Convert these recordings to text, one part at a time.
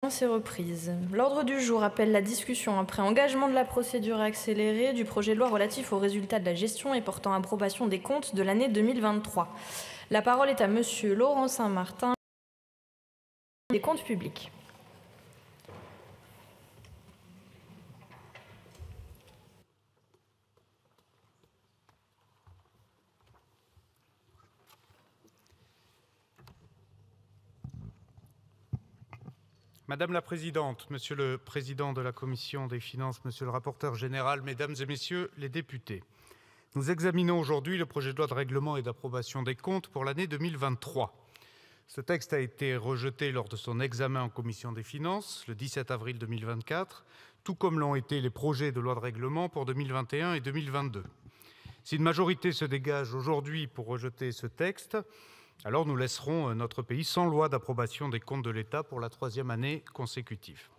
C'est reprise. L'ordre du jour appelle la discussion après engagement de la procédure accélérée du projet de loi relatif aux résultats de la gestion et portant approbation des comptes de l'année 2023. La parole est à Monsieur Laurent Saint-Martin, des comptes publics. Madame la Présidente, Monsieur le Président de la Commission des Finances, Monsieur le rapporteur général, Mesdames et Messieurs les députés, nous examinons aujourd'hui le projet de loi de règlement et d'approbation des comptes pour l'année 2023. Ce texte a été rejeté lors de son examen en Commission des Finances le 17 avril 2024, tout comme l'ont été les projets de loi de règlement pour 2021 et 2022. Si une majorité se dégage aujourd'hui pour rejeter ce texte, alors nous laisserons notre pays sans loi d'approbation des comptes de l'État pour la troisième année consécutive.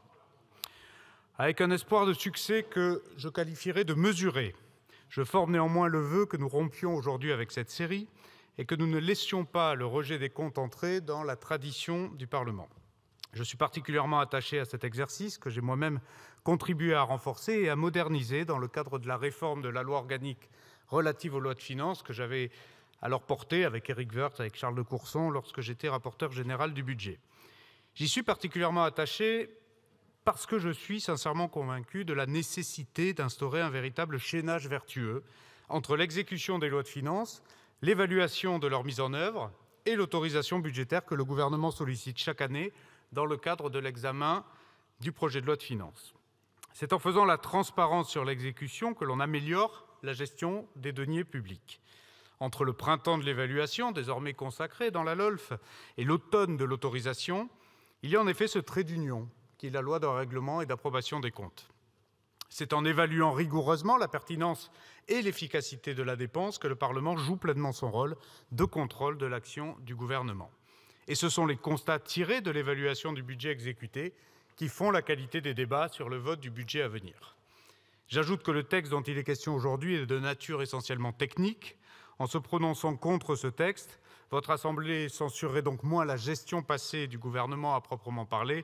Avec un espoir de succès que je qualifierais de mesuré, je forme néanmoins le vœu que nous rompions aujourd'hui avec cette série et que nous ne laissions pas le rejet des comptes entrer dans la tradition du Parlement. Je suis particulièrement attaché à cet exercice que j'ai moi-même contribué à renforcer et à moderniser dans le cadre de la réforme de la loi organique relative aux lois de finances que j'avais alors porté avec Éric Woerth, avec Charles de Courson, lorsque j'étais rapporteur général du budget. J'y suis particulièrement attaché parce que je suis sincèrement convaincu de la nécessité d'instaurer un véritable chaînage vertueux entre l'exécution des lois de finances, l'évaluation de leur mise en œuvre et l'autorisation budgétaire que le gouvernement sollicite chaque année dans le cadre de l'examen du projet de loi de finances. C'est en faisant la transparence sur l'exécution que l'on améliore la gestion des deniers publics. Entre le printemps de l'évaluation, désormais consacré dans la LOLF, et l'automne de l'autorisation, il y a en effet ce trait d'union qui est la loi de règlement et d'approbation des comptes. C'est en évaluant rigoureusement la pertinence et l'efficacité de la dépense que le Parlement joue pleinement son rôle de contrôle de l'action du gouvernement. Et ce sont les constats tirés de l'évaluation du budget exécuté qui font la qualité des débats sur le vote du budget à venir. J'ajoute que le texte dont il est question aujourd'hui est de nature essentiellement technique. En se prononçant contre ce texte, votre Assemblée censurerait donc moins la gestion passée du gouvernement à proprement parler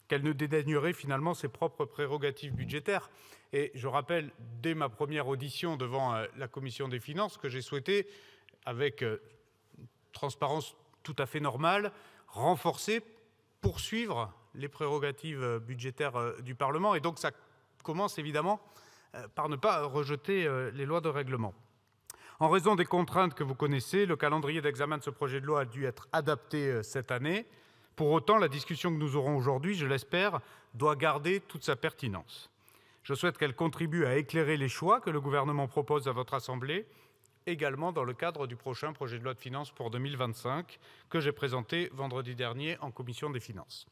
qu'elle ne dédaignerait finalement ses propres prérogatives budgétaires. Et je rappelle, dès ma première audition devant la Commission des finances, que j'ai souhaité, avec transparence tout à fait normale, renforcer, poursuivre les prérogatives budgétaires du Parlement. Et donc ça commence évidemment par ne pas rejeter les lois de règlement. En raison des contraintes que vous connaissez, le calendrier d'examen de ce projet de loi a dû être adapté cette année. Pour autant, la discussion que nous aurons aujourd'hui, je l'espère, doit garder toute sa pertinence. Je souhaite qu'elle contribue à éclairer les choix que le gouvernement propose à votre Assemblée, également dans le cadre du prochain projet de loi de finances pour 2025, que j'ai présenté vendredi dernier en Commission des finances.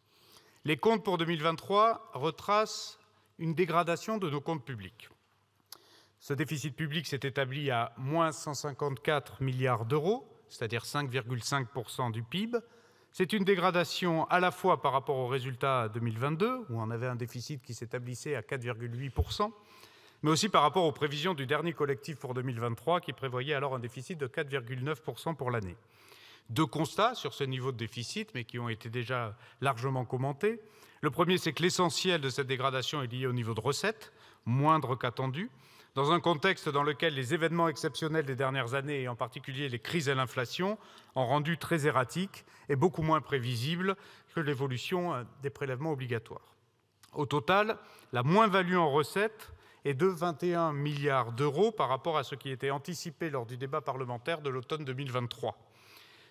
Les comptes pour 2023 retracent une dégradation de nos comptes publics. Ce déficit public s'est établi à moins 154 milliards d'euros, c'est-à-dire 5,5% du PIB. C'est une dégradation à la fois par rapport au résultat 2022, où on avait un déficit qui s'établissait à 4,8%, mais aussi par rapport aux prévisions du dernier collectif pour 2023, qui prévoyait alors un déficit de 4,9% pour l'année. Deux constats sur ce niveau de déficit, mais qui ont été déjà largement commentés. Le premier, c'est que l'essentiel de cette dégradation est lié au niveau de recettes, moindre qu'attendu, dans un contexte dans lequel les événements exceptionnels des dernières années, et en particulier les crises et l'inflation, ont rendu très erratique et beaucoup moins prévisible que l'évolution des prélèvements obligatoires. Au total, la moins-value en recettes est de 21 milliards d'euros par rapport à ce qui était anticipé lors du débat parlementaire de l'automne 2023.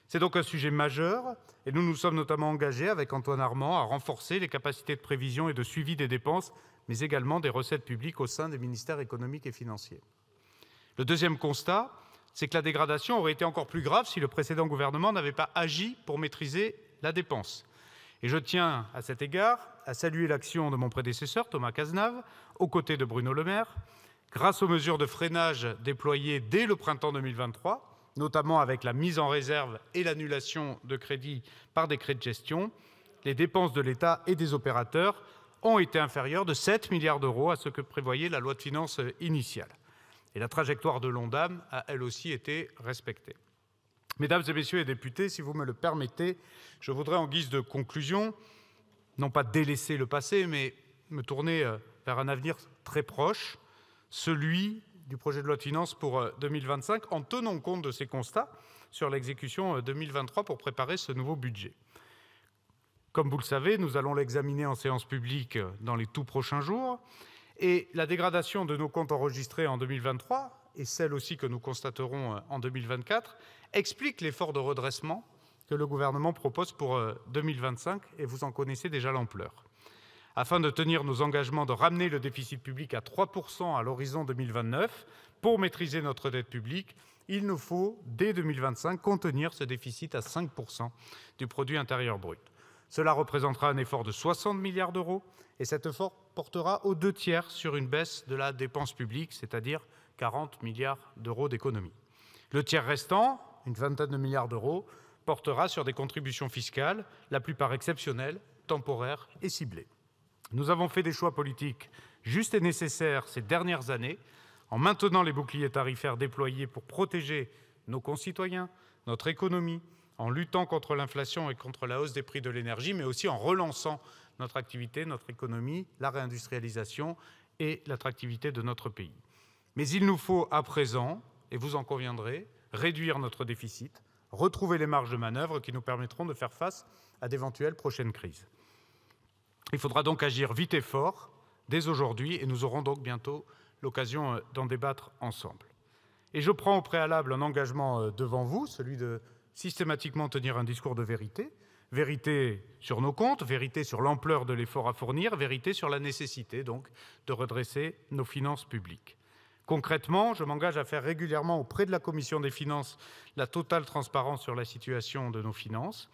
C'est donc un sujet majeur et nous nous sommes notamment engagés avec Antoine Armand à renforcer les capacités de prévision et de suivi des dépenses, mais également des recettes publiques au sein des ministères économiques et financiers. Le deuxième constat, c'est que la dégradation aurait été encore plus grave si le précédent gouvernement n'avait pas agi pour maîtriser la dépense. Et je tiens, à cet égard, à saluer l'action de mon prédécesseur, Thomas Cazenave, aux côtés de Bruno Le Maire, grâce aux mesures de freinage déployées dès le printemps 2023, notamment avec la mise en réserve et l'annulation de crédits par décret de gestion, les dépenses de l'État et des opérateurs ont été inférieures de 7 milliards d'euros à ce que prévoyait la loi de finances initiale. Et la trajectoire de l'ONDAM a elle aussi été respectée. Mesdames et messieurs les députés, si vous me le permettez, je voudrais en guise de conclusion non pas délaisser le passé, mais me tourner vers un avenir très proche, celui du projet de loi de finances pour 2025, en tenant compte de ces constats sur l'exécution 2023 pour préparer ce nouveau budget. Comme vous le savez, nous allons l'examiner en séance publique dans les tout prochains jours, et la dégradation de nos comptes enregistrés en 2023, et celle aussi que nous constaterons en 2024, explique l'effort de redressement que le gouvernement propose pour 2025, et vous en connaissez déjà l'ampleur. Afin de tenir nos engagements de ramener le déficit public à 3% à l'horizon 2029, pour maîtriser notre dette publique, il nous faut, dès 2025, contenir ce déficit à 5% du produit intérieur brut. Cela représentera un effort de 60 milliards d'euros, et cet effort portera aux 2/3 sur une baisse de la dépense publique, c'est-à-dire 40 milliards d'euros d'économie. Le tiers restant, une vingtaine de milliards d'euros, portera sur des contributions fiscales, la plupart exceptionnelles, temporaires et ciblées. Nous avons fait des choix politiques justes et nécessaires ces dernières années, en maintenant les boucliers tarifaires déployés pour protéger nos concitoyens, notre économie, en luttant contre l'inflation et contre la hausse des prix de l'énergie, mais aussi en relançant notre activité, notre économie, la réindustrialisation et l'attractivité de notre pays. Mais il nous faut à présent, et vous en conviendrez, réduire notre déficit, retrouver les marges de manœuvre qui nous permettront de faire face à d'éventuelles prochaines crises. Il faudra donc agir vite et fort dès aujourd'hui, et nous aurons donc bientôt l'occasion d'en débattre ensemble. Et je prends au préalable un engagement devant vous, celui de systématiquement tenir un discours de vérité, vérité sur nos comptes, vérité sur l'ampleur de l'effort à fournir, vérité sur la nécessité donc de redresser nos finances publiques. Concrètement, je m'engage à faire régulièrement auprès de la Commission des finances la totale transparence sur la situation de nos finances.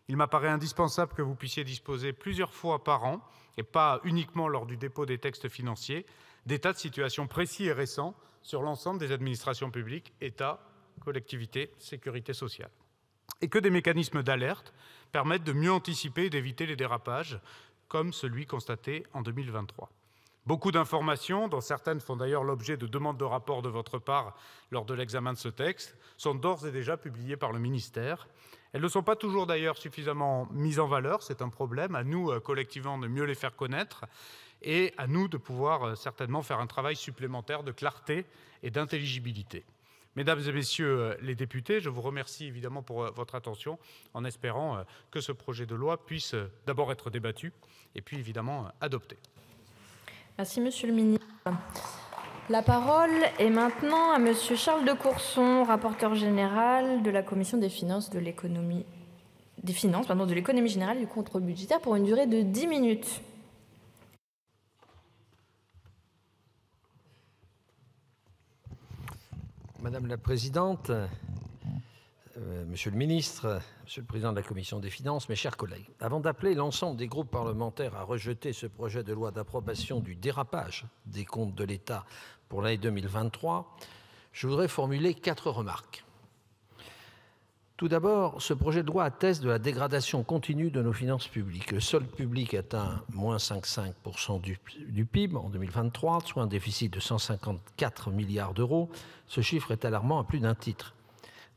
Il m'apparaît indispensable que vous puissiez disposer plusieurs fois par an, et pas uniquement lors du dépôt des textes financiers, d'états de situation précis et récents sur l'ensemble des administrations publiques, État, collectivités, sécurité sociale. Et que des mécanismes d'alerte permettent de mieux anticiper et d'éviter les dérapages, comme celui constaté en 2023. Beaucoup d'informations, dont certaines font d'ailleurs l'objet de demandes de rapport de votre part lors de l'examen de ce texte, sont d'ores et déjà publiées par le ministère. Elles ne sont pas toujours d'ailleurs suffisamment mises en valeur, c'est un problème, à nous collectivement de mieux les faire connaître et à nous de pouvoir certainement faire un travail supplémentaire de clarté et d'intelligibilité. Mesdames et messieurs les députés, je vous remercie évidemment pour votre attention en espérant que ce projet de loi puisse d'abord être débattu et puis évidemment adopté. Merci, Monsieur le ministre. La parole est maintenant à Monsieur Charles de Courson, rapporteur général de la Commission des finances, de l'économie générale et du contrôle budgétaire pour une durée de 10 minutes. Madame la Présidente, Monsieur le Ministre, Monsieur le Président de la Commission des finances, mes chers collègues, avant d'appeler l'ensemble des groupes parlementaires à rejeter ce projet de loi d'approbation du dérapage des comptes de l'État pour l'année 2023, je voudrais formuler 4 remarques. Tout d'abord, ce projet de loi atteste de la dégradation continue de nos finances publiques. Le solde public atteint moins 5,5% du PIB en 2023, soit un déficit de 154 milliards d'euros. Ce chiffre est alarmant à plus d'un titre.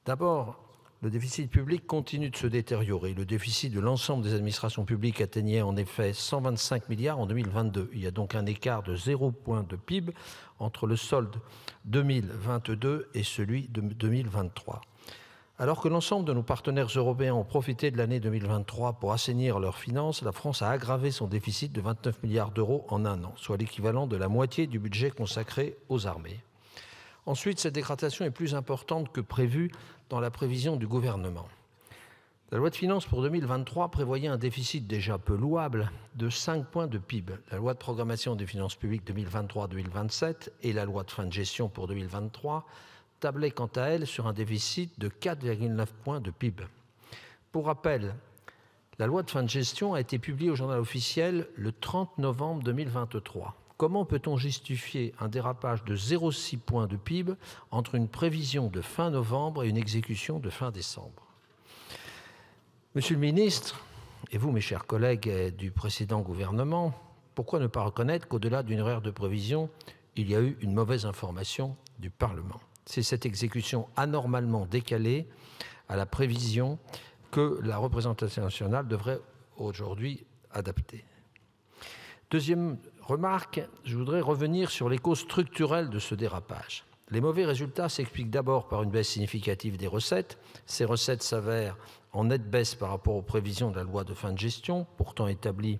D'abord, le déficit public continue de se détériorer. Le déficit de l'ensemble des administrations publiques atteignait en effet 125 milliards en 2022. Il y a donc un écart de 0 point de PIB entre le solde 2022 et celui de 2023. Alors que l'ensemble de nos partenaires européens ont profité de l'année 2023 pour assainir leurs finances, la France a aggravé son déficit de 29 milliards d'euros en un an, soit l'équivalent de la moitié du budget consacré aux armées. Ensuite, cette dégradation est plus importante que prévu dans la prévision du gouvernement. La loi de finances pour 2023 prévoyait un déficit déjà peu louable de 5 points de PIB. La loi de programmation des finances publiques 2023-2027 et la loi de fin de gestion pour 2023 tablaient quant à elles sur un déficit de 4,9 points de PIB. Pour rappel, la loi de fin de gestion a été publiée au journal officiel le 30 novembre 2023. Comment peut-on justifier un dérapage de 0,6 points de PIB entre une prévision de fin novembre et une exécution de fin décembre? Monsieur le ministre, et vous, mes chers collègues du précédent gouvernement, pourquoi ne pas reconnaître qu'au-delà d'une erreur de prévision, il y a eu une mauvaise information du Parlement? C'est cette exécution anormalement décalée à la prévision que la représentation nationale devrait aujourd'hui adaptées. Deuxième remarque, je voudrais revenir sur les causes structurelles de ce dérapage. Les mauvais résultats s'expliquent d'abord par une baisse significative des recettes. Ces recettes s'avèrent en nette baisse par rapport aux prévisions de la loi de fin de gestion, pourtant établie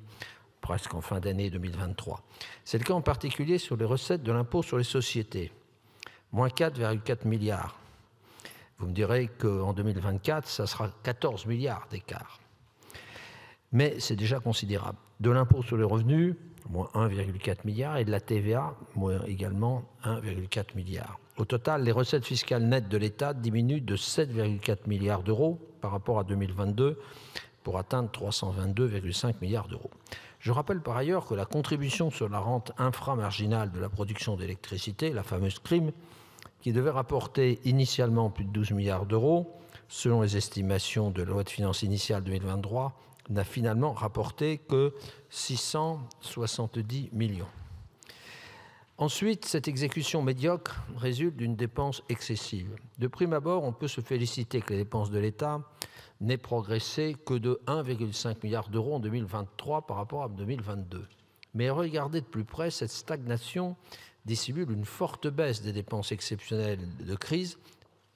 presque en fin d'année 2023. C'est le cas en particulier sur les recettes de l'impôt sur les sociétés, moins 4,4 milliards. Vous me direz qu'en 2024, ça sera 14 milliards d'écart. Mais c'est déjà considérable. De l'impôt sur les revenus, moins 1,4 milliard, et de la TVA, moins également 1,4 milliard. Au total, les recettes fiscales nettes de l'État diminuent de 7,4 milliards d'euros par rapport à 2022 pour atteindre 322,5 milliards d'euros. Je rappelle par ailleurs que la contribution sur la rente inframarginale de la production d'électricité, la fameuse CRIM, qui devait rapporter initialement plus de 12 milliards d'euros, selon les estimations de la loi de finances initiale 2023, n'a finalement rapporté que 670 millions. Ensuite, cette exécution médiocre résulte d'une dépense excessive. De prime abord, on peut se féliciter que les dépenses de l'État n'aient progressé que de 1,5 milliard d'euros en 2023 par rapport à 2022. Mais regardez de plus près, cette stagnation dissimule une forte baisse des dépenses exceptionnelles de crise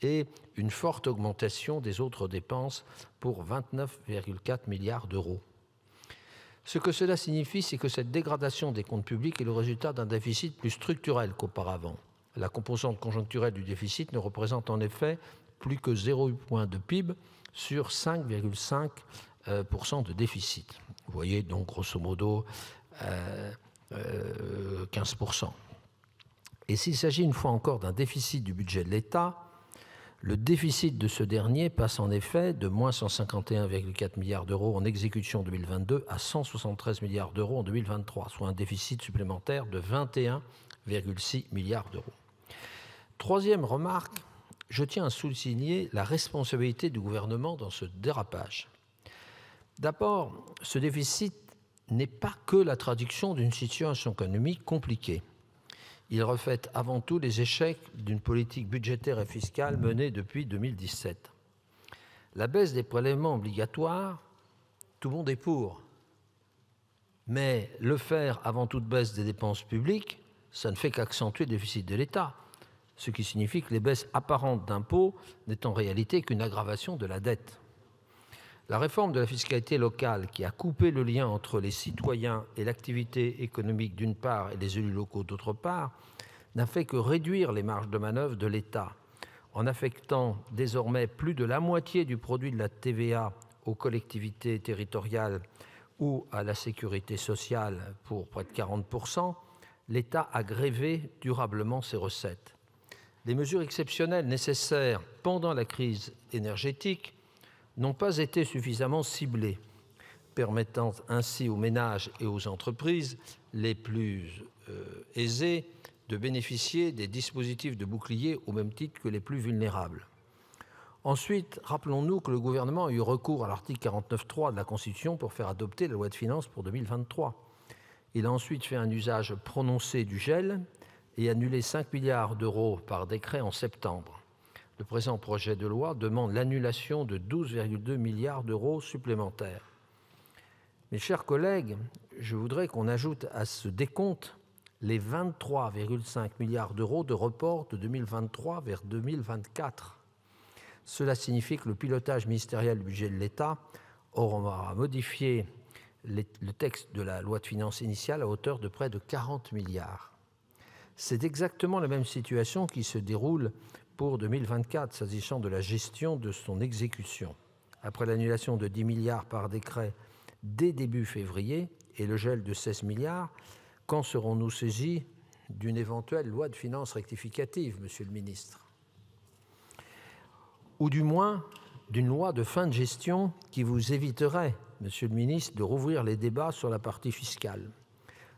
et une forte augmentation des autres dépenses pour 29,4 milliards d'euros. Ce que cela signifie, c'est que cette dégradation des comptes publics est le résultat d'un déficit plus structurel qu'auparavant. La composante conjoncturelle du déficit ne représente en effet plus que 0,8 point de PIB sur 5,5% de déficit. Vous voyez donc grosso modo 15%. Et s'il s'agit une fois encore d'un déficit du budget de l'État, le déficit de ce dernier passe en effet de moins 151,4 milliards d'euros en exécution 2022 à 173 milliards d'euros en 2023, soit un déficit supplémentaire de 21,6 milliards d'euros. Troisième remarque, je tiens à souligner la responsabilité du gouvernement dans ce dérapage. D'abord, ce déficit n'est pas que la traduction d'une situation économique compliquée. Il reflète avant tout les échecs d'une politique budgétaire et fiscale menée depuis 2017. La baisse des prélèvements obligatoires, tout le monde est pour. Mais le faire avant toute baisse des dépenses publiques, ça ne fait qu'accentuer le déficit de l'État, ce qui signifie que les baisses apparentes d'impôts n'est en réalité qu'une aggravation de la dette. La réforme de la fiscalité locale, qui a coupé le lien entre les citoyens et l'activité économique d'une part et les élus locaux d'autre part, n'a fait que réduire les marges de manœuvre de l'État, en affectant désormais plus de la moitié du produit de la TVA aux collectivités territoriales ou à la sécurité sociale pour près de 40%, l'État a grévé durablement ses recettes. Les mesures exceptionnelles nécessaires pendant la crise énergétique n'ont pas été suffisamment ciblées, permettant ainsi aux ménages et aux entreprises les plus aisés de bénéficier des dispositifs de bouclier au même titre que les plus vulnérables. Ensuite, rappelons-nous que le gouvernement a eu recours à l'article 49.3 de la Constitution pour faire adopter la loi de finances pour 2023. Il a ensuite fait un usage prononcé du gel et annulé 5 milliards d'euros par décret en septembre. Le présent projet de loi demande l'annulation de 12,2 milliards d'euros supplémentaires. Mes chers collègues, je voudrais qu'on ajoute à ce décompte les 23,5 milliards d'euros de report de 2023 vers 2024. Cela signifie que le pilotage ministériel du budget de l'État aura modifié le texte de la loi de finances initiale à hauteur de près de 40 milliards. C'est exactement la même situation qui se déroule pour 2024, s'agissant de la gestion de son exécution. Après l'annulation de 10 milliards par décret dès début février et le gel de 16 milliards, quand serons-nous saisis d'une éventuelle loi de finances rectificative, Monsieur le ministre? Ou du moins d'une loi de fin de gestion qui vous éviterait, Monsieur le ministre, de rouvrir les débats sur la partie fiscale.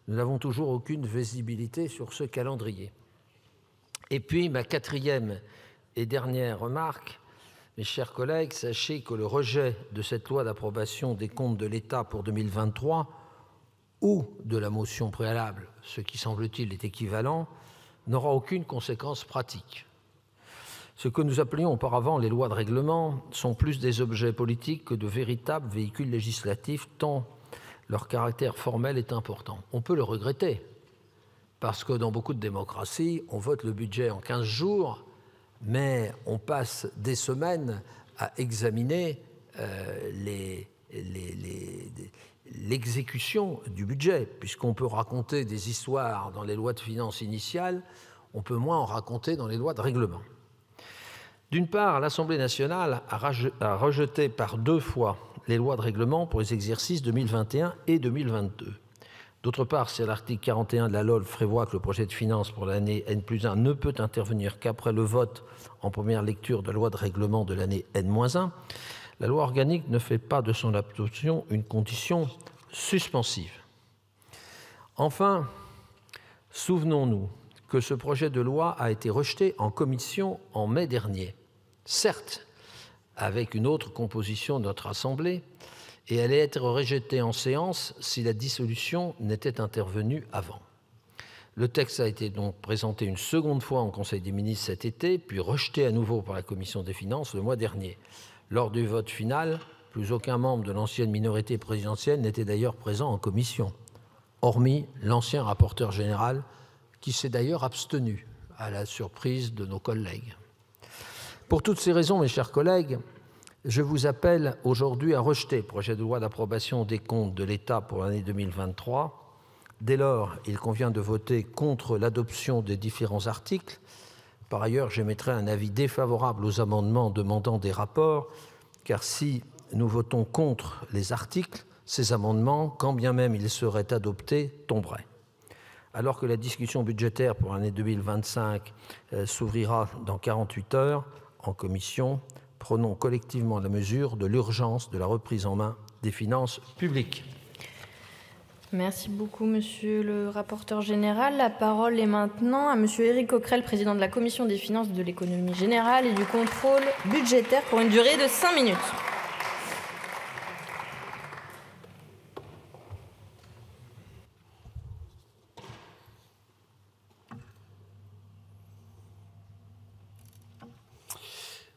Nous n'avons toujours aucune visibilité sur ce calendrier. Et puis, ma quatrième et dernière remarque, mes chers collègues, sachez que le rejet de cette loi d'approbation des comptes de l'État pour 2023 ou de la motion préalable, ce qui semble-t-il est équivalent, n'aura aucune conséquence pratique. Ce que nous appelions auparavant les lois de règlement sont plus des objets politiques que de véritables véhicules législatifs, tant leur caractère formel est important. On peut le regretter, parce que dans beaucoup de démocraties, on vote le budget en 15 jours, mais on passe des semaines à examiner l'exécution du budget, puisqu'on peut raconter des histoires dans les lois de finances initiales, on peut moins en raconter dans les lois de règlement. D'une part, l'Assemblée nationale a rejeté par 2 fois les lois de règlement pour les exercices 2021 et 2022. D'autre part, si l'article 41 de la LOLF prévoit que le projet de finances pour l'année N+1 ne peut intervenir qu'après le vote en première lecture de la loi de règlement de l'année N-1, la loi organique ne fait pas de son adoption une condition suspensive. Enfin, souvenons-nous que ce projet de loi a été rejeté en commission en mai dernier, certes avec une autre composition de notre Assemblée, et allait être rejeté en séance si la dissolution n'était intervenue avant. Le texte a été donc présenté une seconde fois en Conseil des ministres cet été, puis rejeté à nouveau par la Commission des finances le mois dernier. Lors du vote final, plus aucun membre de l'ancienne minorité présidentielle n'était d'ailleurs présent en commission, hormis l'ancien rapporteur général, qui s'est d'ailleurs abstenu, à la surprise de nos collègues. Pour toutes ces raisons, mes chers collègues, je vous appelle aujourd'hui à rejeter le projet de loi d'approbation des comptes de l'État pour l'année 2023. Dès lors, il convient de voter contre l'adoption des différents articles. Par ailleurs, j'émettrai un avis défavorable aux amendements demandant des rapports, car si nous votons contre les articles, ces amendements, quand bien même ils seraient adoptés, tomberaient. Alors que la discussion budgétaire pour l'année 2025 s'ouvrira dans 48 heures en commission, prenons collectivement la mesure de l'urgence de la reprise en main des finances publiques. Merci beaucoup, monsieur le rapporteur général. La parole est maintenant à monsieur Éric Coquerel, président de la Commission des finances, de l'économie générale et du contrôle budgétaire pour une durée de 5 minutes.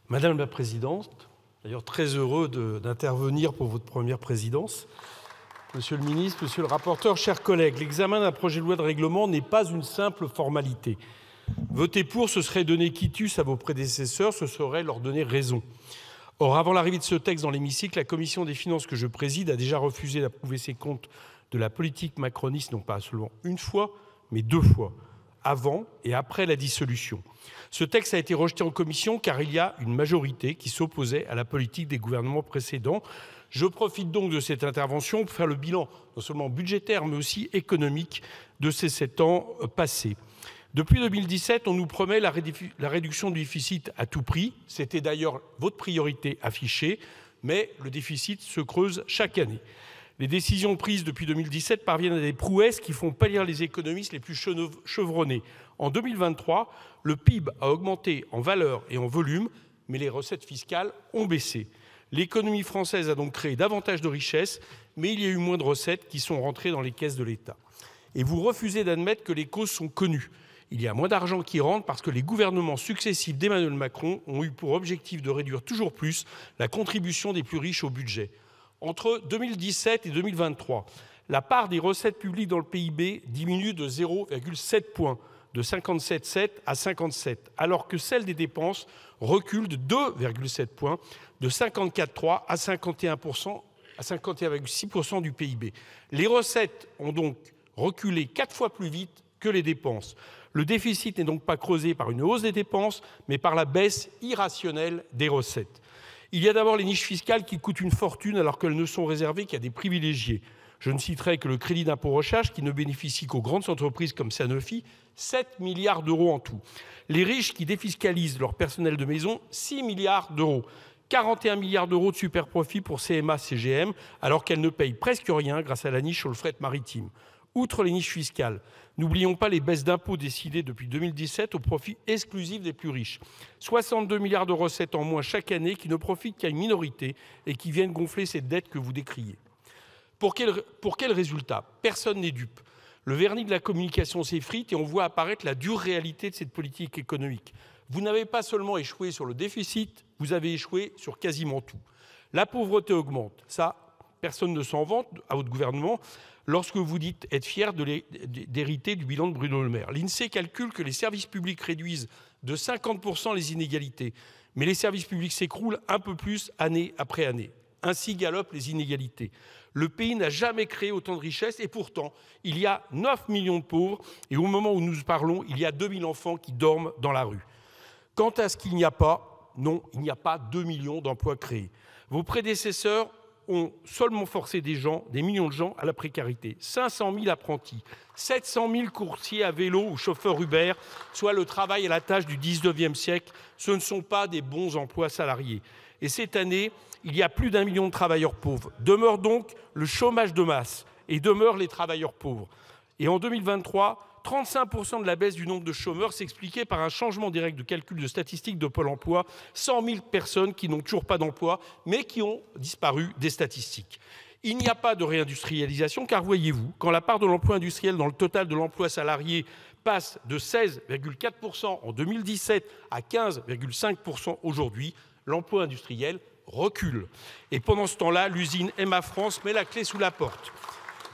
Madame la Présidente, d'ailleurs très heureux d'intervenir pour votre première présidence. Monsieur le ministre, monsieur le rapporteur, chers collègues, l'examen d'un projet de loi de règlement n'est pas une simple formalité. Voter pour, ce serait donner quitus à vos prédécesseurs, ce serait leur donner raison. Or, avant l'arrivée de ce texte dans l'hémicycle, la Commission des finances que je préside a déjà refusé d'approuver ces comptes de la politique macroniste, non pas seulement une fois, mais 2 fois, avant et après la dissolution. Ce texte a été rejeté en commission car il y a une majorité qui s'opposait à la politique des gouvernements précédents. Je profite donc de cette intervention pour faire le bilan, non seulement budgétaire, mais aussi économique, de ces 7 ans passés. Depuis 2017, on nous promet la réduction du déficit à tout prix. C'était d'ailleurs votre priorité affichée, mais le déficit se creuse chaque année. Les décisions prises depuis 2017 parviennent à des prouesses qui font pâlir les économistes les plus chevronnés. En 2023, le PIB a augmenté en valeur et en volume, mais les recettes fiscales ont baissé. L'économie française a donc créé davantage de richesses, mais il y a eu moins de recettes qui sont rentrées dans les caisses de l'État. Et vous refusez d'admettre que les causes sont connues. Il y a moins d'argent qui rentre parce que les gouvernements successifs d'Emmanuel Macron ont eu pour objectif de réduire toujours plus la contribution des plus riches au budget. Entre 2017 et 2023, la part des recettes publiques dans le PIB diminue de 0,7 points, de 57,7 à 57, alors que celle des dépenses recule de 2,7 points, de 54,3 à 51,6% du PIB. Les recettes ont donc reculé 4 fois plus vite que les dépenses. Le déficit n'est donc pas creusé par une hausse des dépenses, mais par la baisse irrationnelle des recettes. Il y a d'abord les niches fiscales qui coûtent une fortune alors qu'elles ne sont réservées qu'à des privilégiés. Je ne citerai que le crédit d'impôt recherche qui ne bénéficie qu'aux grandes entreprises comme Sanofi, 7 milliards d'euros en tout. Les riches qui défiscalisent leur personnel de maison, 6 milliards d'euros. 41 milliards d'euros de superprofit pour CMA-CGM alors qu'elles ne payent presque rien grâce à la niche sur le fret maritime. Outre les niches fiscales, n'oublions pas les baisses d'impôts décidées depuis 2017 au profit exclusif des plus riches. 62 milliards de recettes en moins chaque année qui ne profitent qu'à une minorité et qui viennent gonfler cette dette que vous décriez. Pour quel résultat? Personne n'est dupe. Le vernis de la communication s'effrite et on voit apparaître la dure réalité de cette politique économique. Vous n'avez pas seulement échoué sur le déficit, vous avez échoué sur quasiment tout. La pauvreté augmente, ça, personne ne s'en vante à votre gouvernement lorsque vous dites être fier d'hériter du bilan de Bruno Le Maire. L'INSEE calcule que les services publics réduisent de 50% les inégalités, mais les services publics s'écroulent un peu plus année après année. Ainsi galopent les inégalités. Le pays n'a jamais créé autant de richesses et pourtant, il y a 9 millions de pauvres et au moment où nous parlons, il y a 2000 enfants qui dorment dans la rue. Quant à ce qu'il n'y a pas, non, il n'y a pas 2 millions d'emplois créés. Vos prédécesseurs ont seulement forcé des millions de gens à la précarité. 500 000 apprentis, 700 000 coursiers à vélo ou chauffeurs Uber, soit le travail à la tâche du 19e siècle, ce ne sont pas des bons emplois salariés. Et cette année, il y a plus d'1 million de travailleurs pauvres. Demeure donc le chômage de masse et demeurent les travailleurs pauvres. Et en 2023, 35% de la baisse du nombre de chômeurs s'expliquait par un changement des règles de calcul de statistiques de Pôle emploi. 100 000 personnes qui n'ont toujours pas d'emploi, mais qui ont disparu des statistiques. Il n'y a pas de réindustrialisation, car voyez-vous, quand la part de l'emploi industriel dans le total de l'emploi salarié passe de 16,4% en 2017 à 15,5% aujourd'hui, l'emploi industriel recule. Et pendant ce temps-là, l'usine Emma France met la clé sous la porte.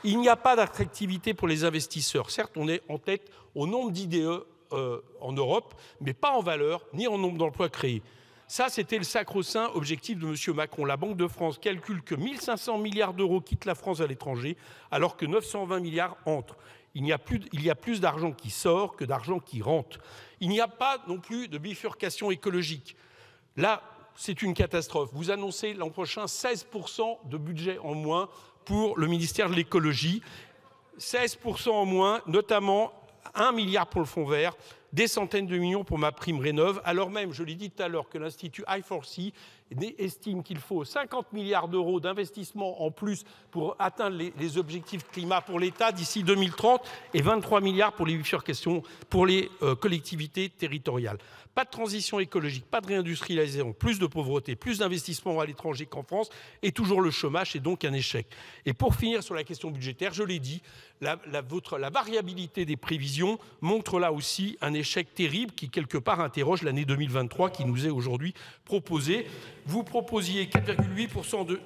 Il n'y a pas d'attractivité pour les investisseurs. Certes, on est en tête au nombre d'IDE en Europe, mais pas en valeur ni en nombre d'emplois créés. Ça, c'était le sacro-saint objectif de M. Macron. La Banque de France calcule que 1 500 milliards d'euros quittent la France à l'étranger, alors que 920 milliards entrent. Il y a plus d'argent qui sort que d'argent qui rentre. Il n'y a pas non plus de bifurcation écologique. Là, c'est une catastrophe. Vous annoncez l'an prochain 16% de budget en moins pour le ministère de l'écologie. 16% en moins, notamment 1 milliard pour le fonds vert, des centaines de millions pour ma prime Rénov', alors même, je l'ai dit tout à l'heure, que l'Institut I4C estime qu'il faut 50 milliards d'euros d'investissement en plus pour atteindre les objectifs climat pour l'État d'ici 2030 et 23 milliards pour les bifurcations pour les collectivités territoriales. Pas de transition écologique, pas de réindustrialisation, plus de pauvreté, plus d'investissements à l'étranger qu'en France et toujours le chômage, c'est donc un échec. Et pour finir sur la question budgétaire, je l'ai dit, la variabilité des prévisions montre là aussi un échec terrible qui quelque part interroge l'année 2023 qui nous est aujourd'hui proposée. Vous proposiez 4,8%,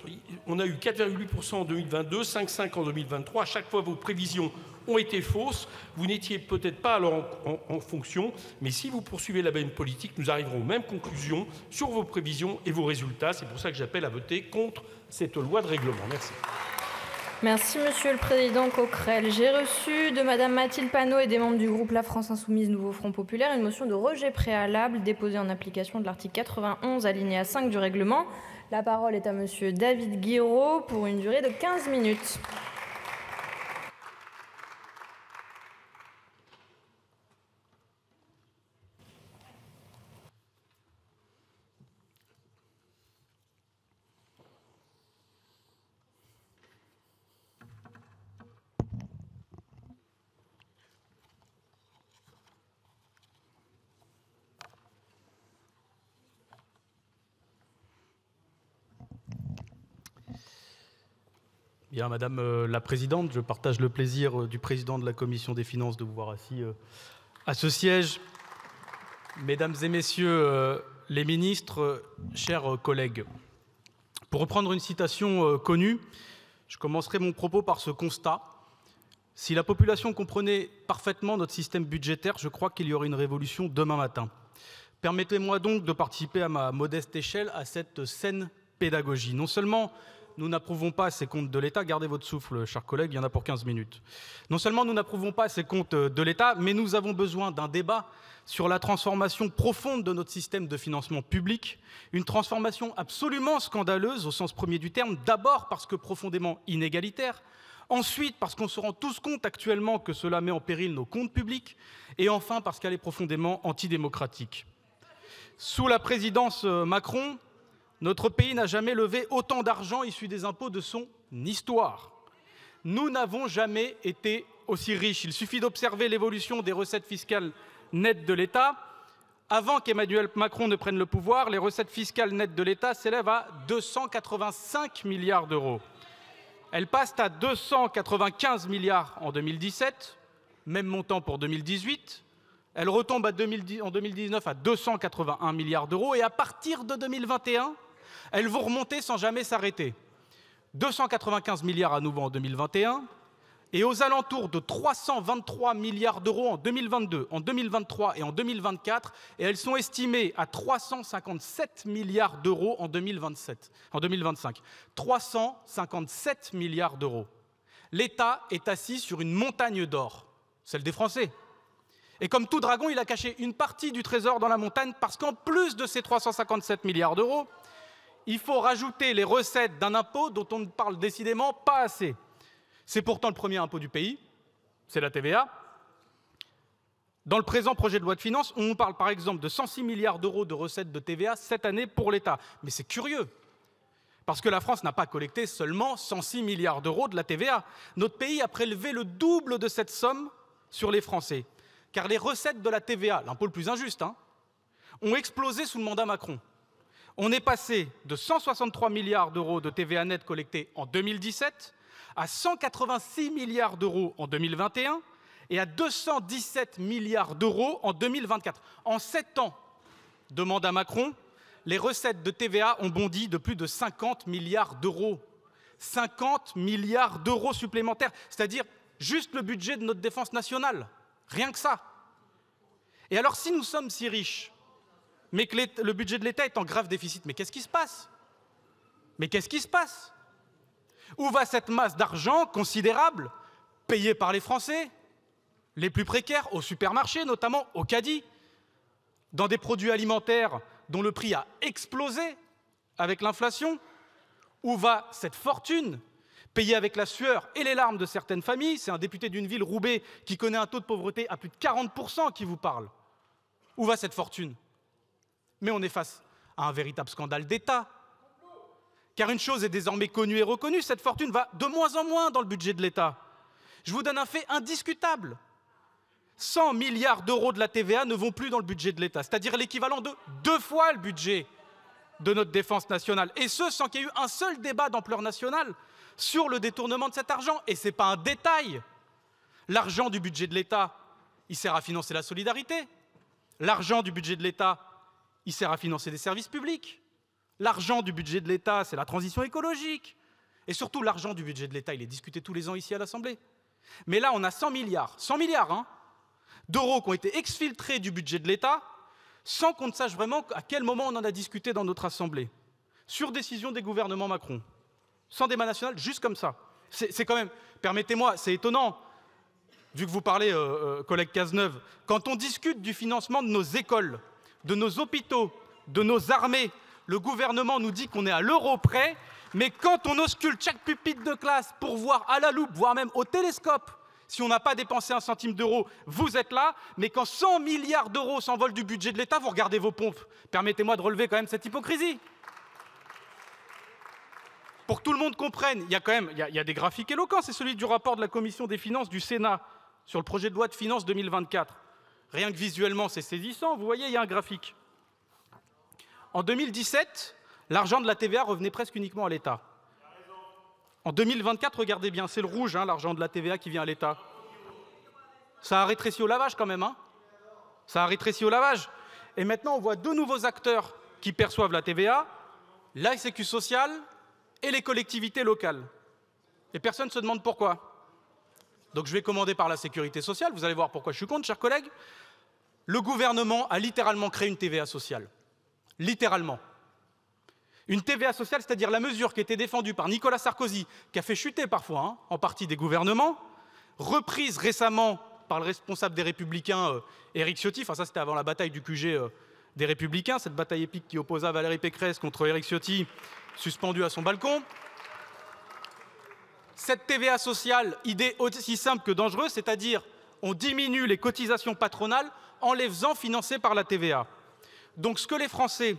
on a eu 4,8% en 2022, 5,5% en 2023. À chaque fois, vos prévisions ont été fausses. Vous n'étiez peut-être pas alors en fonction, mais si vous poursuivez la même politique, nous arriverons aux mêmes conclusions sur vos prévisions et vos résultats. C'est pour ça que j'appelle à voter contre cette loi de règlement. Merci. Merci, Monsieur le Président Coquerel. J'ai reçu de Madame Mathilde Panot et des membres du groupe La France Insoumise Nouveau Front Populaire une motion de rejet préalable déposée en application de l'article 91, alinéa 5 du règlement. La parole est à Monsieur David Guiraud pour une durée de 15 minutes. Bien, Madame la Présidente, je partage le plaisir du Président de la Commission des Finances de vous voir assis à ce siège. Mesdames et Messieurs les ministres, chers collègues, pour reprendre une citation connue, je commencerai mon propos par ce constat. Si la population comprenait parfaitement notre système budgétaire, je crois qu'il y aurait une révolution demain matin. Permettez-moi donc de participer à ma modeste échelle à cette saine pédagogie. Non seulement nous n'approuvons pas ces comptes de l'État, gardez votre souffle, chers collègues, il y en a pour 15 minutes. Non seulement nous n'approuvons pas ces comptes de l'État, mais nous avons besoin d'un débat sur la transformation profonde de notre système de financement public, une transformation absolument scandaleuse au sens premier du terme, d'abord parce que profondément inégalitaire, ensuite parce qu'on se rend tous compte actuellement que cela met en péril nos comptes publics, et enfin parce qu'elle est profondément antidémocratique. Sous la présidence Macron, notre pays n'a jamais levé autant d'argent issu des impôts de son histoire. Nous n'avons jamais été aussi riches. Il suffit d'observer l'évolution des recettes fiscales nettes de l'État. Avant qu'Emmanuel Macron ne prenne le pouvoir, les recettes fiscales nettes de l'État s'élèvent à 285 milliards d'euros. Elles passent à 295 milliards en 2017, même montant pour 2018. Elles retombent en 2019 à 281 milliards d'euros et à partir de 2021, elles vont remonter sans jamais s'arrêter. 295 milliards à nouveau en 2021, et aux alentours de 323 milliards d'euros en 2022, en 2023 et en 2024, et elles sont estimées à 357 milliards d'euros en 2025. 357 milliards d'euros. L'État est assis sur une montagne d'or, celle des Français. Et comme tout dragon, il a caché une partie du trésor dans la montagne parce qu'en plus de ces 357 milliards d'euros, il faut rajouter les recettes d'un impôt dont on ne parle décidément pas assez. C'est pourtant le premier impôt du pays, c'est la TVA. Dans le présent projet de loi de finances, on parle par exemple de 106 milliards d'euros de recettes de TVA cette année pour l'État. Mais c'est curieux, parce que la France n'a pas collecté seulement 106 milliards d'euros de la TVA. Notre pays a prélevé le double de cette somme sur les Français. Car les recettes de la TVA, l'impôt le plus injuste, ont explosé sous le mandat Macron. On est passé de 163 milliards d'euros de TVA nette collectés en 2017 à 186 milliards d'euros en 2021 et à 217 milliards d'euros en 2024. En 7 ans de mandat Macron, les recettes de TVA ont bondi de plus de 50 milliards d'euros. 50 milliards d'euros supplémentaires, c'est-à-dire juste le budget de notre défense nationale. Rien que ça. Et alors, si nous sommes si riches, mais que le budget de l'État est en grave déficit, mais qu'est-ce qui se passe? Mais qu'est-ce qui se passe? Où va cette masse d'argent considérable, payée par les Français, les plus précaires, au supermarché, notamment au caddie, dans des produits alimentaires dont le prix a explosé avec l'inflation? Où va cette fortune payée avec la sueur et les larmes de certaines familles? C'est un député d'une ville, Roubaix, qui connaît un taux de pauvreté à plus de 40% qui vous parle. Où va cette fortune? Mais on est face à un véritable scandale d'État. Car une chose est désormais connue et reconnue, cette fortune va de moins en moins dans le budget de l'État. Je vous donne un fait indiscutable. 100 milliards d'euros de la TVA ne vont plus dans le budget de l'État, c'est-à-dire l'équivalent de 2 fois le budget de notre défense nationale. Et ce, sans qu'il y ait eu un seul débat d'ampleur nationale sur le détournement de cet argent. Et ce n'est pas un détail. L'argent du budget de l'État, il sert à financer la solidarité. L'argent du budget de l'État, il sert à financer des services publics. L'argent du budget de l'État, c'est la transition écologique. Et surtout, l'argent du budget de l'État, il est discuté tous les ans ici à l'Assemblée. Mais là, on a 100 milliards d'euros qui ont été exfiltrés du budget de l'État sans qu'on ne sache vraiment à quel moment on en a discuté dans notre Assemblée. Sur décision des gouvernements Macron. Sans débat national, juste comme ça. C'est quand même, permettez-moi, c'est étonnant, vu que vous parlez, collègue Cazeneuve, quand on discute du financement de nos écoles, de nos hôpitaux, de nos armées, le gouvernement nous dit qu'on est à l'euro près, mais quand on ausculte chaque pupitre de classe pour voir à la loupe, voire même au télescope, si on n'a pas dépensé un centime d'euro, vous êtes là, mais quand 100 milliards d'euros s'envolent du budget de l'État, vous regardez vos pompes. Permettez-moi de relever quand même cette hypocrisie. Pour que tout le monde comprenne, il y a des graphiques éloquents, c'est celui du rapport de la Commission des finances du Sénat sur le projet de loi de finances 2024. Rien que visuellement, c'est saisissant, vous voyez, il y a un graphique. En 2017, l'argent de la TVA revenait presque uniquement à l'État. En 2024, regardez bien, c'est le rouge, l'argent de la TVA qui vient à l'État. Ça a rétréci au lavage quand même. Ça a rétréci au lavage. Et maintenant, on voit 2 nouveaux acteurs qui perçoivent la TVA, la Sécu sociale et les collectivités locales. Et personne ne se demande pourquoi. Donc je vais commander par la sécurité sociale, vous allez voir pourquoi je suis contre, chers collègues. Le gouvernement a littéralement créé une TVA sociale. Littéralement. Une TVA sociale, c'est-à-dire la mesure qui était défendue par Nicolas Sarkozy, qui a fait chuter parfois, en partie des gouvernements, reprise récemment par le responsable des Républicains, Éric Ciotti, enfin ça c'était avant la bataille du QG des Républicains, cette bataille épique qui opposa Valérie Pécresse contre Éric Ciotti, suspendu à son balcon. Cette TVA sociale, idée aussi simple que dangereuse, c'est-à-dire on diminue les cotisations patronales en les faisant financer par la TVA. Donc ce que les Français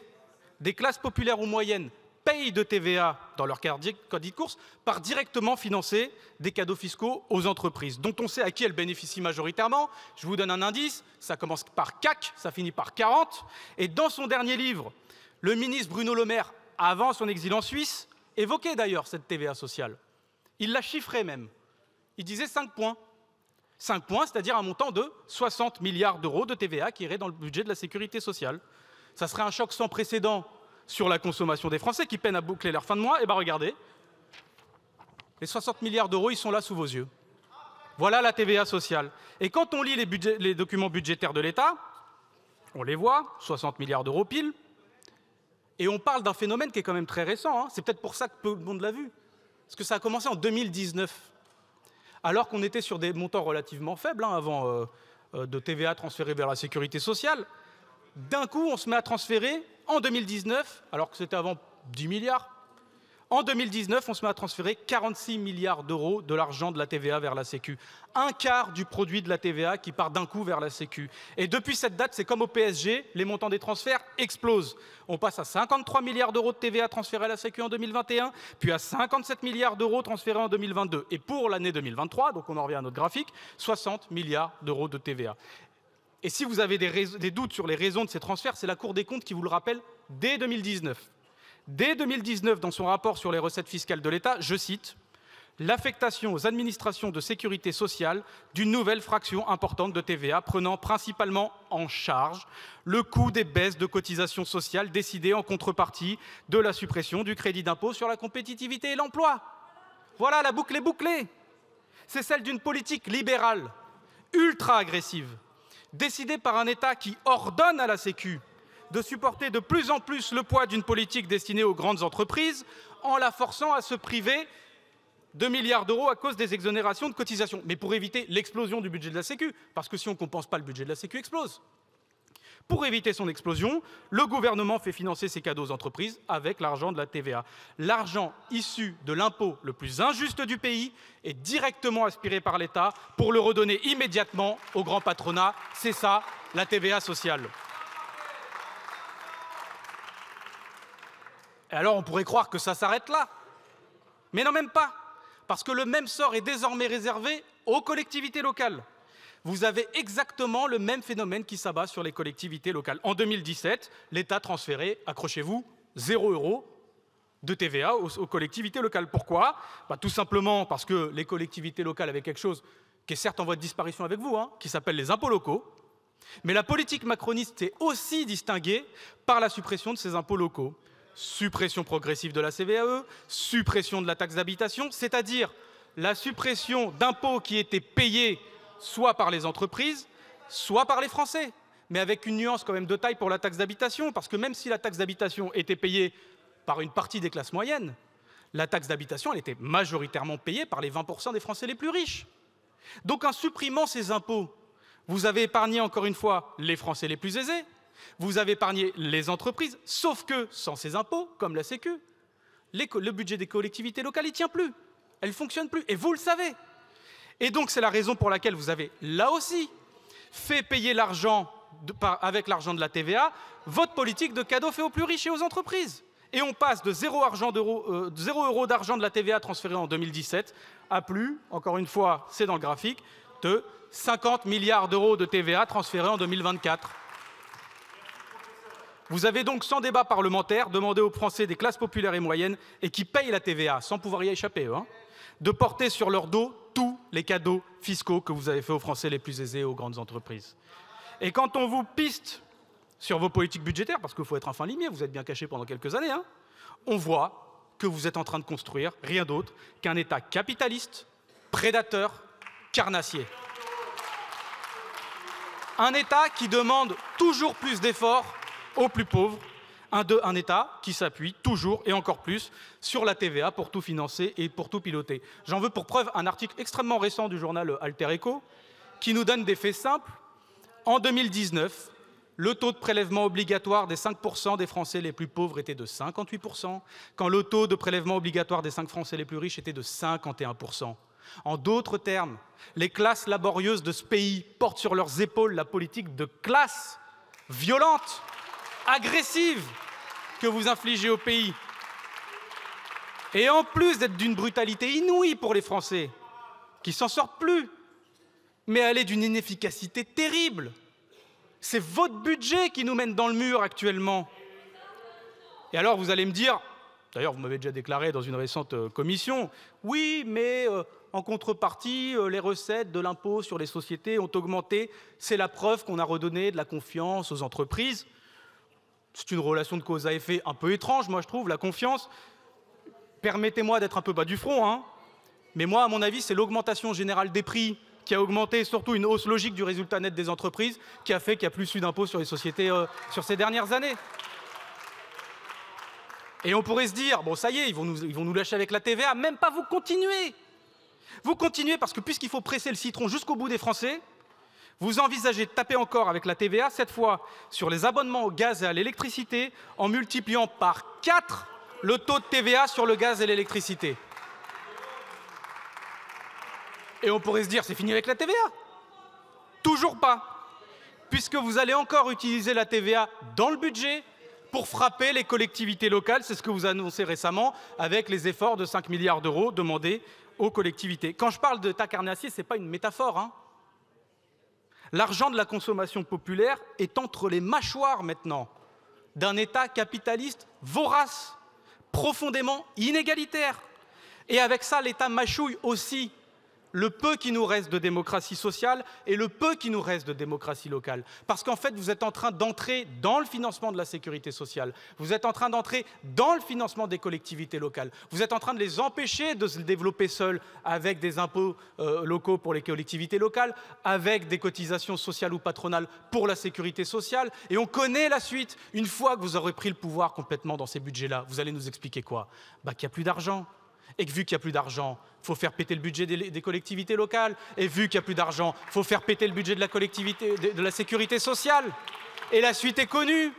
des classes populaires ou moyennes payent de TVA dans leur caddie de course par directement financer des cadeaux fiscaux aux entreprises, dont on sait à qui elles bénéficient majoritairement. Je vous donne un indice, ça commence par CAC, ça finit par 40. Et dans son dernier livre, le ministre Bruno Le Maire, avant son exil en Suisse, évoquait d'ailleurs cette TVA sociale. Il la chiffrait même. Il disait 5 points. 5 points, c'est-à-dire un montant de 60 milliards d'euros de TVA qui irait dans le budget de la sécurité sociale. Ça serait un choc sans précédent sur la consommation des Français qui peinent à boucler leur fin de mois. Et bien regardez, Les 60 milliards d'euros, ils sont là sous vos yeux. Voilà la TVA sociale. Et quand on lit les documents budgétaires de l'État, on les voit, 60 milliards d'euros pile, et on parle d'un phénomène qui est quand même très récent. Hein. C'est peut-être pour ça que peu de monde l'a vu. Parce que ça a commencé en 2019, alors qu'on était sur des montants relativement faibles avant de TVA transférée vers la sécurité sociale. D'un coup, on se met à transférer en 2019, alors que c'était avant 10 milliards. En 2019, on se met à transférer 46 milliards d'euros de l'argent de la TVA vers la Sécu. Un quart du produit de la TVA qui part d'un coup vers la Sécu. Et depuis cette date, c'est comme au PSG, les montants des transferts explosent. On passe à 53 milliards d'euros de TVA transférés à la Sécu en 2021, puis à 57 milliards d'euros transférés en 2022. Et pour l'année 2023, donc on en revient à notre graphique, 60 milliards d'euros de TVA. Et si vous avez des doutes sur les raisons de ces transferts, c'est la Cour des comptes qui vous le rappelle dès 2019. Dès 2019, dans son rapport sur les recettes fiscales de l'État, je cite « L'affectation aux administrations de sécurité sociale d'une nouvelle fraction importante de TVA prenant principalement en charge le coût des baisses de cotisations sociales décidées en contrepartie de la suppression du crédit d'impôt sur la compétitivité et l'emploi. » Voilà, la boucle est bouclée. C'est celle d'une politique libérale, ultra agressive, décidée par un État qui ordonne à la Sécu de supporter de plus en plus le poids d'une politique destinée aux grandes entreprises en la forçant à se priver de milliards d'euros à cause des exonérations de cotisations. Mais pour éviter l'explosion du budget de la Sécu, parce que si on ne compense pas, le budget de la Sécu explose. Pour éviter son explosion, le gouvernement fait financer ses cadeaux aux entreprises avec l'argent de la TVA. L'argent issu de l'impôt le plus injuste du pays est directement aspiré par l'État pour le redonner immédiatement au grand patronat. C'est ça, la TVA sociale. Et alors on pourrait croire que ça s'arrête là. Mais non, même pas. Parce que le même sort est désormais réservé aux collectivités locales. Vous avez exactement le même phénomène qui s'abat sur les collectivités locales. En 2017, l'État transférait, accrochez-vous, 0 € de TVA aux collectivités locales. Pourquoi ? Tout simplement parce que les collectivités locales avaient quelque chose qui est certes en voie de disparition avec vous, qui s'appelle les impôts locaux. Mais la politique macroniste s'est aussi distinguée par la suppression de ces impôts locaux. Suppression progressive de la CVAE, suppression de la taxe d'habitation, c'est-à-dire la suppression d'impôts qui étaient payés soit par les entreprises, soit par les Français. Mais avec une nuance quand même de taille pour la taxe d'habitation, parce que même si la taxe d'habitation était payée par une partie des classes moyennes, la taxe d'habitation, elle était majoritairement payée par les 20% des Français les plus riches. Donc en supprimant ces impôts, vous avez épargné encore une fois les Français les plus aisés, vous avez épargné les entreprises, sauf que sans ces impôts, comme la Sécu, le budget des collectivités locales, il ne tient plus. Elle ne fonctionne plus. Et vous le savez. Et donc, c'est la raison pour laquelle vous avez, là aussi, fait payer l'argent, avec l'argent de la TVA, votre politique de cadeaux fait aux plus riches et aux entreprises. Et on passe de 0 € d'argent de la TVA transféré en 2017 à plus, encore une fois, c'est dans le graphique, de 50 milliards d'euros de TVA transférés en 2024. Vous avez donc, sans débat parlementaire, demandé aux Français des classes populaires et moyennes, et qui payent la TVA, sans pouvoir y échapper, de porter sur leur dos tous les cadeaux fiscaux que vous avez faits aux Français les plus aisés et aux grandes entreprises. Et quand on vous piste sur vos politiques budgétaires, parce qu'il faut être un fin limier, vous êtes bien caché pendant quelques années, on voit que vous êtes en train de construire rien d'autre qu'un État capitaliste, prédateur, carnassier. Un État qui demande toujours plus d'efforts aux plus pauvres, un État qui s'appuie toujours et encore plus sur la TVA pour tout financer et pour tout piloter. J'en veux pour preuve un article extrêmement récent du journal Alter Echo qui nous donne des faits simples. En 2019, le taux de prélèvement obligatoire des 5% des Français les plus pauvres était de 58%, quand le taux de prélèvement obligatoire des 5 Français les plus riches était de 51%. En d'autres termes, les classes laborieuses de ce pays portent sur leurs épaules la politique de classe violente, agressive que vous infligez au pays. Et en plus d'être d'une brutalité inouïe pour les Français, qui s'en sortent plus, mais elle est d'une inefficacité terrible. C'est votre budget qui nous mène dans le mur actuellement. Et alors vous allez me dire, d'ailleurs vous m'avez déjà déclaré dans une récente commission, oui, mais en contrepartie, les recettes de l'impôt sur les sociétés ont augmenté. C'est la preuve qu'on a redonné de la confiance aux entreprises. C'est une relation de cause à effet un peu étrange, moi je trouve, la confiance. Permettez-moi d'être un peu bas du front, Mais moi, à mon avis, c'est l'augmentation générale des prix qui a augmenté, surtout une hausse logique du résultat net des entreprises, qui a fait qu'il n'y a plus eu d'impôts sur les sociétés sur ces dernières années. Et on pourrait se dire, bon ça y est, ils vont nous lâcher avec la TVA, même pas, vous continuez. Vous continuez parce que puisqu'il faut presser le citron jusqu'au bout des Français, vous envisagez de taper encore avec la TVA, cette fois sur les abonnements au gaz et à l'électricité, en multipliant par 4 le taux de TVA sur le gaz et l'électricité. Et on pourrait se dire, c'est fini avec la TVA. Toujours pas. Puisque vous allez encore utiliser la TVA dans le budget pour frapper les collectivités locales. C'est ce que vous annoncez récemment avec les efforts de 5 milliards d'euros demandés aux collectivités. Quand je parle de tas carnassier, ce n'est pas une métaphore. Hein. L'argent de la consommation populaire est entre les mâchoires maintenant d'un État capitaliste vorace, profondément inégalitaire. Et avec ça, l'État mâchouille aussi le peu qui nous reste de démocratie sociale et le peu qui nous reste de démocratie locale. Parce qu'en fait, vous êtes en train d'entrer dans le financement de la sécurité sociale. Vous êtes en train d'entrer dans le financement des collectivités locales. Vous êtes en train de les empêcher de se développer seuls avec des impôts locaux pour les collectivités locales, avec des cotisations sociales ou patronales pour la sécurité sociale. Et on connaît la suite. Une fois que vous aurez pris le pouvoir complètement dans ces budgets-là, vous allez nous expliquer quoi? Qu'il n'y a plus d'argent. Et que vu qu'il n'y a plus d'argent, il faut faire péter le budget des collectivités locales. Et vu qu'il n'y a plus d'argent, il faut faire péter le budget de la collectivité, de la sécurité sociale. Et la suite est connue.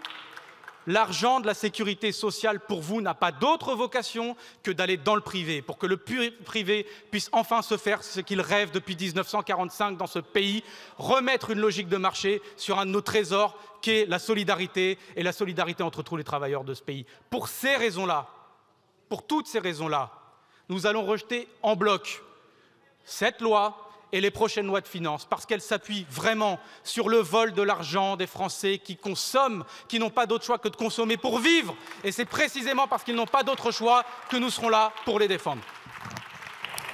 L'argent de la sécurité sociale, pour vous, n'a pas d'autre vocation que d'aller dans le privé, pour que le privé puisse enfin se faire ce qu'il rêve depuis 1945 dans ce pays, remettre une logique de marché sur un de nos trésors, qui est la solidarité, et la solidarité entre tous les travailleurs de ce pays. Pour ces raisons-là, pour toutes ces raisons-là, nous allons rejeter en bloc cette loi et les prochaines lois de finances, parce qu'elles s'appuient vraiment sur le vol de l'argent des Français qui consomment, qui n'ont pas d'autre choix que de consommer pour vivre. Et c'est précisément parce qu'ils n'ont pas d'autre choix que nous serons là pour les défendre.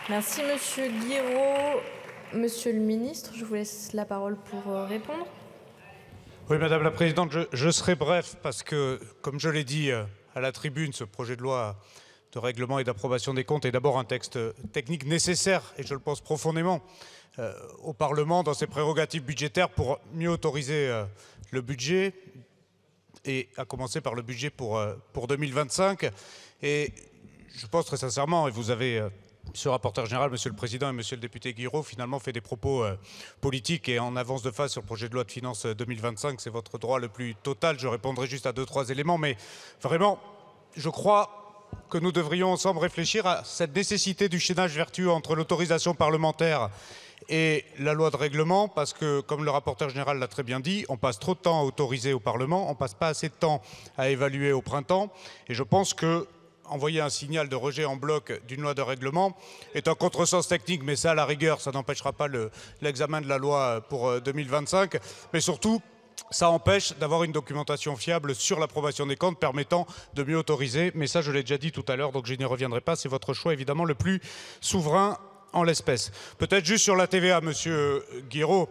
Merci, Monsieur Guiraud. Monsieur le ministre, je vous laisse la parole pour répondre. Oui, Madame la Présidente, je serai bref, parce que, comme je l'ai dit à la tribune, ce projet de loi de règlement et d'approbation des comptes est d'abord un texte technique nécessaire, et je le pense profondément, au Parlement dans ses prérogatives budgétaires pour mieux autoriser le budget, et à commencer par le budget pour 2025. Et je pense très sincèrement, et vous avez, Monsieur le rapporteur général, Monsieur le Président et Monsieur le député Guiraud, finalement fait des propos politiques et en avance de phase sur le projet de loi de finances 2025. C'est votre droit le plus total. Je répondrai juste à 2-3 éléments, mais vraiment, je crois que nous devrions ensemble réfléchir à cette nécessité du chaînage vertueux entre l'autorisation parlementaire et la loi de règlement, parce que, comme le rapporteur général l'a très bien dit, on passe trop de temps à autoriser au Parlement, on passe pas assez de temps à évaluer au printemps, et je pense que envoyer un signal de rejet en bloc d'une loi de règlement est un contresens technique, mais ça, à la rigueur, ça n'empêchera pas l'examen de la loi pour 2025, mais surtout, ça empêche d'avoir une documentation fiable sur l'approbation des comptes permettant de mieux autoriser. Mais ça, je l'ai déjà dit tout à l'heure, donc je n'y reviendrai pas. C'est votre choix, évidemment, le plus souverain en l'espèce. Peut-être juste sur la TVA, Monsieur Guiraud.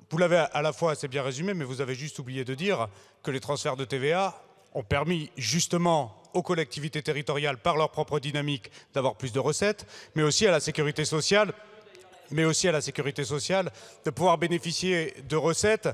Vous l'avez à la fois assez bien résumé, mais vous avez juste oublié de dire que les transferts de TVA ont permis justement aux collectivités territoriales, par leur propre dynamique, d'avoir plus de recettes, mais aussi à la sécurité sociale, de pouvoir bénéficier de recettes.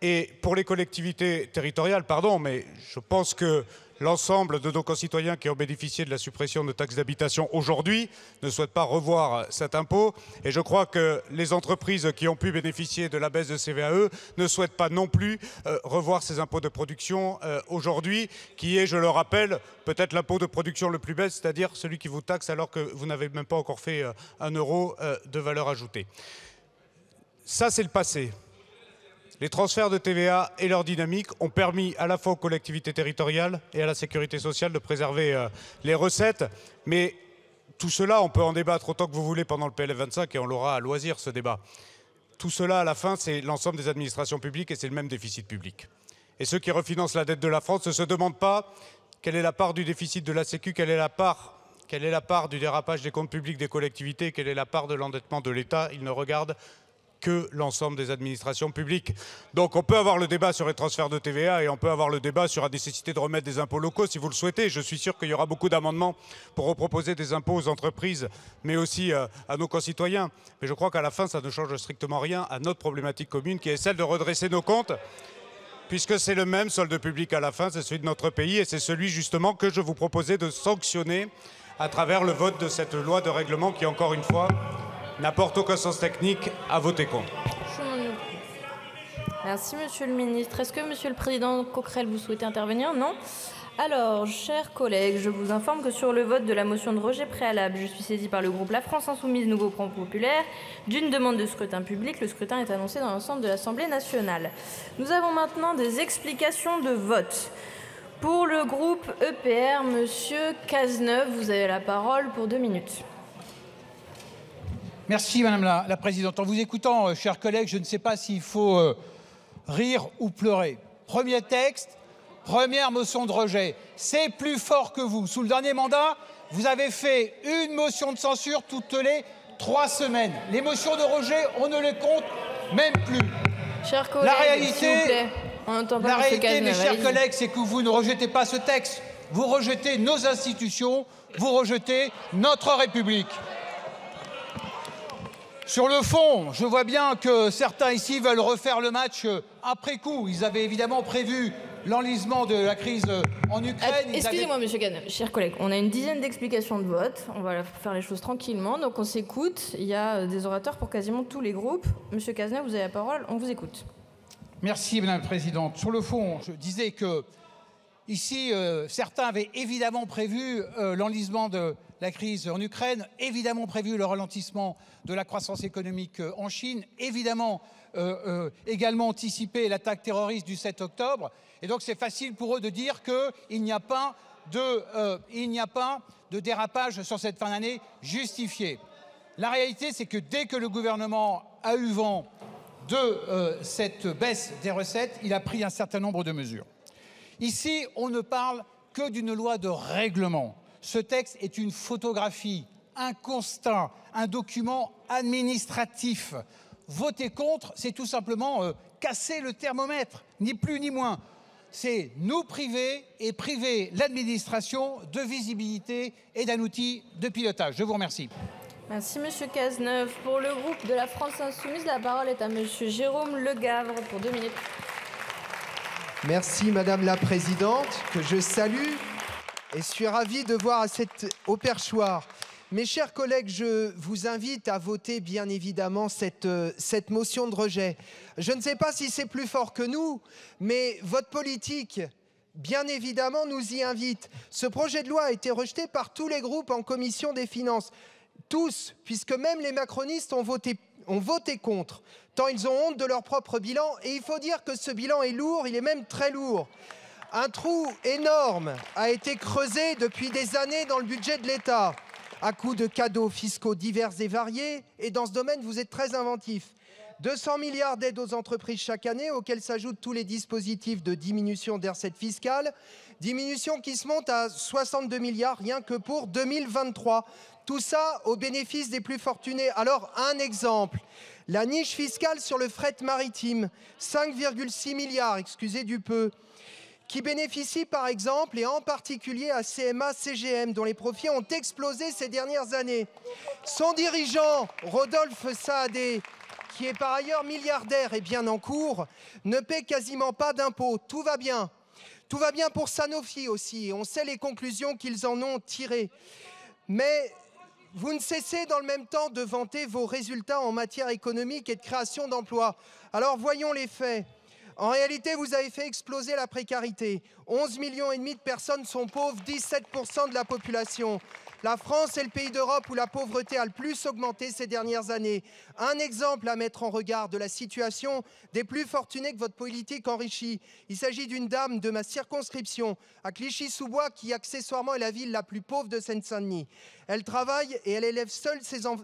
Et pour les collectivités territoriales, pardon, mais je pense que l'ensemble de nos concitoyens qui ont bénéficié de la suppression de taxes d'habitation aujourd'hui ne souhaitent pas revoir cet impôt. Et je crois que les entreprises qui ont pu bénéficier de la baisse de CVAE ne souhaitent pas non plus revoir ces impôts de production aujourd'hui, qui est, je le rappelle, peut-être l'impôt de production le plus baisse, c'est-à-dire celui qui vous taxe alors que vous n'avez même pas encore fait 1 euro de valeur ajoutée. Ça, c'est le passé. Les transferts de TVA et leur dynamique ont permis à la fois aux collectivités territoriales et à la sécurité sociale de préserver les recettes. Mais tout cela, on peut en débattre autant que vous voulez pendant le PLF 25 et on l'aura à loisir, ce débat. Tout cela, à la fin, c'est l'ensemble des administrations publiques et c'est le même déficit public. Et ceux qui refinancent la dette de la France ne se demandent pas quelle est la part du déficit de la Sécu, quelle est la part du dérapage des comptes publics des collectivités, quelle est la part de l'endettement de l'État. Ils ne regardent que l'ensemble des administrations publiques. Donc on peut avoir le débat sur les transferts de TVA et on peut avoir le débat sur la nécessité de remettre des impôts locaux si vous le souhaitez. Je suis sûr qu'il y aura beaucoup d'amendements pour reproposer des impôts aux entreprises, mais aussi à nos concitoyens. Mais je crois qu'à la fin, ça ne change strictement rien à notre problématique commune qui est celle de redresser nos comptes, puisque c'est le même solde public à la fin, c'est celui de notre pays et c'est celui justement que je vous proposais de sanctionner à travers le vote de cette loi de règlement qui, encore une fois, n'apporte aucun sens technique à voter contre. Merci, Monsieur le Ministre. Est-ce que Monsieur le Président Coquerel, vous souhaitez intervenir? Non. Alors, chers collègues, je vous informe que sur le vote de la motion de rejet préalable, je suis saisie par le groupe La France Insoumise Nouveau Front Populaire d'une demande de scrutin public. Le scrutin est annoncé dans l'ensemble de l'Assemblée nationale. Nous avons maintenant des explications de vote. Pour le groupe EPR, Monsieur Cazeneuve, vous avez la parole pour 2 minutes. Merci Madame la Présidente. En vous écoutant, chers collègues, je ne sais pas s'il faut rire ou pleurer. Premier texte, première motion de rejet. C'est plus fort que vous. Sous le dernier mandat, vous avez fait une motion de censure toutes les 3 semaines. Les motions de rejet, on ne les compte même plus. Chers collègues, la réalité, s'il vous plaît, on n'entend pas la réalité, Cazeneuve, mes chers allez-y. collègues, c'est que vous ne rejetez pas ce texte. Vous rejetez nos institutions, vous rejetez notre République. Sur le fond, je vois bien que certains ici veulent refaire le match après coup. Ils avaient évidemment prévu l'enlisement de la crise en Ukraine. Excusez-moi, Monsieur Cazeneuve, chers collègues, on a une dizaine d'explications de vote. On va faire les choses tranquillement. Donc on s'écoute. Il y a des orateurs pour quasiment tous les groupes. Monsieur Cazeneuve, vous avez la parole. On vous écoute. Merci, Madame la Présidente. Sur le fond, je disais que ici, certains avaient évidemment prévu l'enlisement de la crise en Ukraine, évidemment prévu le ralentissement de la croissance économique en Chine, évidemment également anticipé l'attaque terroriste du 7 octobre. Et donc c'est facile pour eux de dire qu'il n'y a pas de dérapage sur cette fin d'année justifié. La réalité, c'est que dès que le gouvernement a eu vent de cette baisse des recettes, il a pris un certain nombre de mesures. Ici, on ne parle que d'une loi de règlement. Ce texte est une photographie, un constat, un document administratif. Voter contre, c'est tout simplement casser le thermomètre, ni plus ni moins. C'est nous priver et priver l'administration de visibilité et d'un outil de pilotage. Je vous remercie. Merci, Monsieur Cazeneuve. Pour le groupe de la France Insoumise, la parole est à Monsieur Jérôme Legavre pour 2 minutes. Merci Madame la Présidente, que je salue et suis ravi de voir au perchoir. Mes chers collègues, je vous invite à voter bien évidemment cette motion de rejet. Je ne sais pas si c'est plus fort que nous, mais votre politique, bien évidemment, nous y invite. Ce projet de loi a été rejeté par tous les groupes en commission des finances. Tous, puisque même les macronistes ont voté contre, tant ils ont honte de leur propre bilan. Et il faut dire que ce bilan est lourd, il est même très lourd. Un trou énorme a été creusé depuis des années dans le budget de l'État, à coups de cadeaux fiscaux divers et variés. Et dans ce domaine, vous êtes très inventifs. 200 milliards d'aides aux entreprises chaque année, auxquels s'ajoutent tous les dispositifs de diminution des recettes fiscales. Diminution qui se monte à 62 milliards rien que pour 2023. Tout ça au bénéfice des plus fortunés. Alors, un exemple. La niche fiscale sur le fret maritime, 5,6 milliards, excusez du peu, qui bénéficie par exemple, et en particulier à CMA-CGM, dont les profits ont explosé ces dernières années. Son dirigeant, Rodolphe Saadé, qui est par ailleurs milliardaire et bien en cours, ne paie quasiment pas d'impôts. Tout va bien. Tout va bien pour Sanofi aussi, et on sait les conclusions qu'ils en ont tirées. Mais vous ne cessez dans le même temps de vanter vos résultats en matière économique et de création d'emplois. Alors voyons les faits. En réalité, vous avez fait exploser la précarité. 11,5 millions de personnes sont pauvres, 17% de la population. La France est le pays d'Europe où la pauvreté a le plus augmenté ces dernières années. Un exemple à mettre en regard de la situation des plus fortunés que votre politique enrichit. Il s'agit d'une dame de ma circonscription, à Clichy-sous-Bois, qui accessoirement est la ville la plus pauvre de Seine-Saint-Denis. Elle travaille et elle élève seule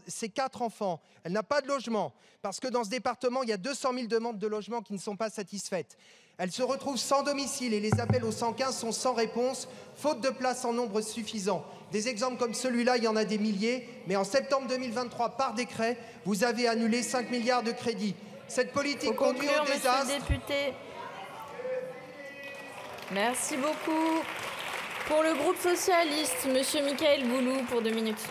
ses 4 enfants. Elle n'a pas de logement, parce que dans ce département, il y a 200 000 demandes de logement qui ne sont pas satisfaites. Elles se retrouvent sans domicile et les appels au 115 sont sans réponse, faute de place en nombre suffisant. Des exemples comme celui-là, il y en a des milliers, mais en septembre 2023, par décret, vous avez annulé 5 milliards de crédits. Cette politique conduit au désastre. Monsieur le député. Merci beaucoup. Pour le groupe socialiste, monsieur Mickaël Boulou pour 2 minutes.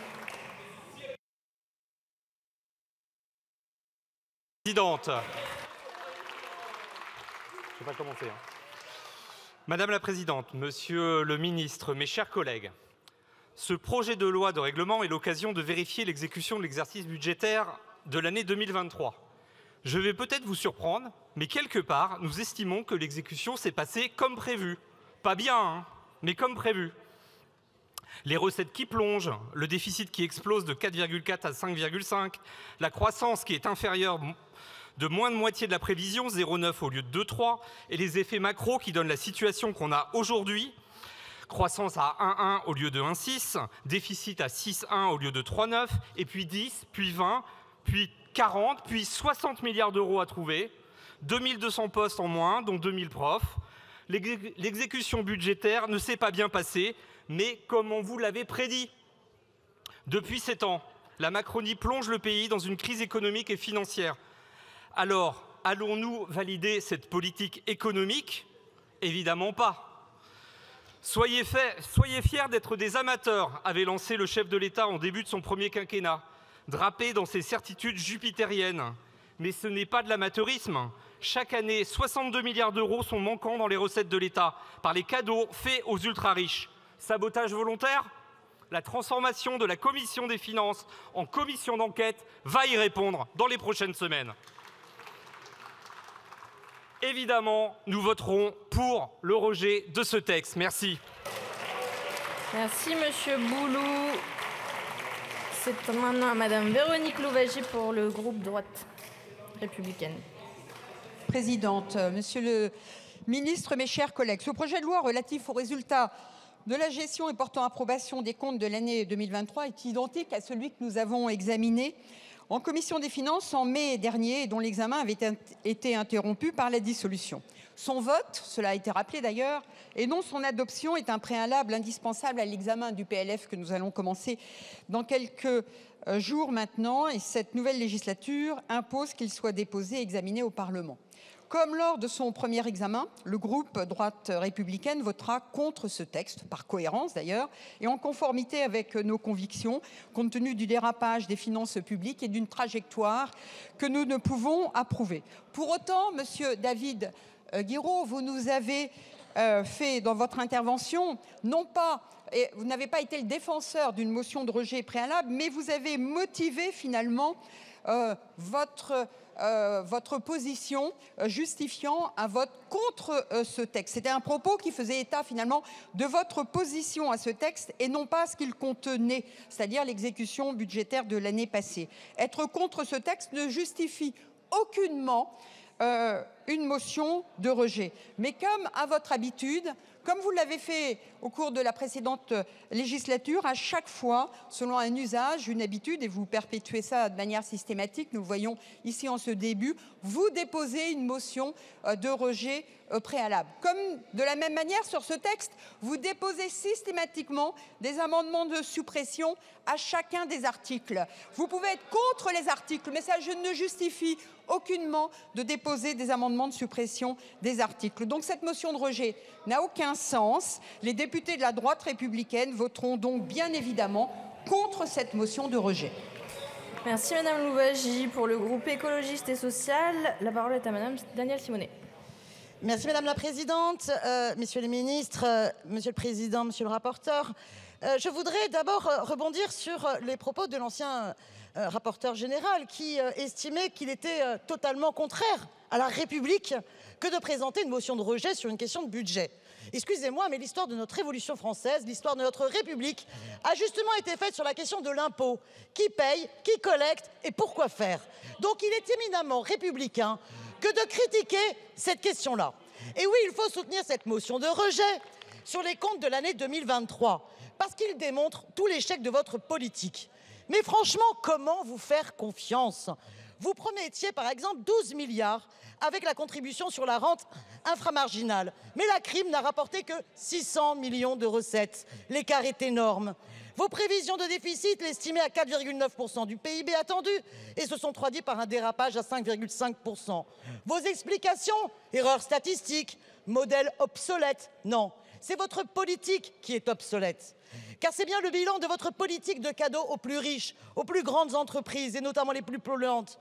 Présidente. Je ne vais pas commencer. Madame la Présidente, Monsieur le Ministre, mes chers collègues, ce projet de loi de règlement est l'occasion de vérifier l'exécution de l'exercice budgétaire de l'année 2023. Je vais peut-être vous surprendre, mais quelque part, nous estimons que l'exécution s'est passée comme prévu. Pas bien, hein, mais comme prévu. Les recettes qui plongent, le déficit qui explose de 4,4 à 5,5, la croissance qui est inférieure de moins de moitié de la prévision, 0,9 au lieu de 2,3, et les effets macro qui donnent la situation qu'on a aujourd'hui, croissance à 1,1 au lieu de 1,6, déficit à 6,1 au lieu de 3,9, et puis 10, puis 20, puis 40, puis 60 milliards d'euros à trouver, 2200 postes en moins, dont 2000 profs. L'exécution budgétaire ne s'est pas bien passée, mais comme on vous l'avait prédit. Depuis 7 ans, la Macronie plonge le pays dans une crise économique et financière. Alors, allons-nous valider cette politique économique? Évidemment pas. Soyez fiers d'être des amateurs, avait lancé le chef de l'État en début de son premier quinquennat, drapé dans ses certitudes jupitériennes. Mais ce n'est pas de l'amateurisme. Chaque année, 62 milliards d'euros sont manquants dans les recettes de l'État par les cadeaux faits aux ultra-riches. Sabotage volontaire? La transformation de la commission des finances en commission d'enquête va y répondre dans les prochaines semaines. Évidemment, nous voterons pour le rejet de ce texte. Merci. Merci, monsieur Boulou. C'est maintenant à madame Véronique Louwagie pour le groupe droite républicaine. Présidente, monsieur le ministre, mes chers collègues, ce projet de loi relatif aux résultats de la gestion et portant approbation des comptes de l'année 2023 est identique à celui que nous avons examiné en commission des finances en mai dernier et dont l'examen avait été interrompu par la dissolution. Son vote, cela a été rappelé d'ailleurs, et non son adoption est un préalable indispensable à l'examen du PLF que nous allons commencer dans quelques jours maintenant, et cette nouvelle législature impose qu'il soit déposé et examiné au Parlement. Comme lors de son premier examen, le groupe droite républicaine votera contre ce texte, par cohérence d'ailleurs, et en conformité avec nos convictions, compte tenu du dérapage des finances publiques et d'une trajectoire que nous ne pouvons approuver. Pour autant, monsieur David Guiraud, vous nous avez fait dans votre intervention, non pas, et vous n'avez pas été le défenseur d'une motion de rejet préalable, mais vous avez motivé finalement votre position justifiant un vote contre ce texte. C'était un propos qui faisait état finalement de votre position à ce texte et non pas à ce qu'il contenait, c'est-à-dire l'exécution budgétaire de l'année passée. Être contre ce texte ne justifie aucunement une motion de rejet. Mais comme à votre habitude, comme vous l'avez fait au cours de la précédente législature, à chaque fois, selon un usage, une habitude, et vous perpétuez ça de manière systématique, nous le voyons ici en ce début, vous déposez une motion de rejet préalable. Comme de la même manière, sur ce texte, vous déposez systématiquement des amendements de suppression à chacun des articles. Vous pouvez être contre les articles, mais ça ne justifie aucunement de déposer des amendements de suppression des articles. Donc cette motion de rejet n'a aucun sens. Les députés de la droite républicaine voteront donc bien évidemment contre cette motion de rejet. Merci madame Louwagie. Pour le groupe écologiste et social, la parole est à madame Danielle Simonet. Merci madame la présidente, messieurs les ministres, monsieur le président, monsieur le rapporteur. Je voudrais d'abord rebondir sur les propos de l'ancien rapporteur général qui estimait qu'il était totalement contraire à la République que de présenter une motion de rejet sur une question de budget. Excusez-moi, mais l'histoire de notre Révolution française, l'histoire de notre République a justement été faite sur la question de l'impôt. Qui paye, qui collecte et pourquoi faire? Donc il est éminemment républicain que de critiquer cette question-là. Et oui, il faut soutenir cette motion de rejet sur les comptes de l'année 2023, parce qu'il démontre tout l'échec de votre politique. Mais franchement, comment vous faire confiance? Vous promettiez par exemple 12 milliards avec la contribution sur la rente inframarginale. Mais la CRIM n'a rapporté que 600 millions de recettes. L'écart est énorme. Vos prévisions de déficit l'estimaient à 4,9% du PIB attendu et se sont traduites par un dérapage à 5,5%. Vos explications, erreurs statistiques, modèle obsolète, non. C'est votre politique qui est obsolète. Car c'est bien le bilan de votre politique de cadeaux aux plus riches, aux plus grandes entreprises et notamment les plus polluantes,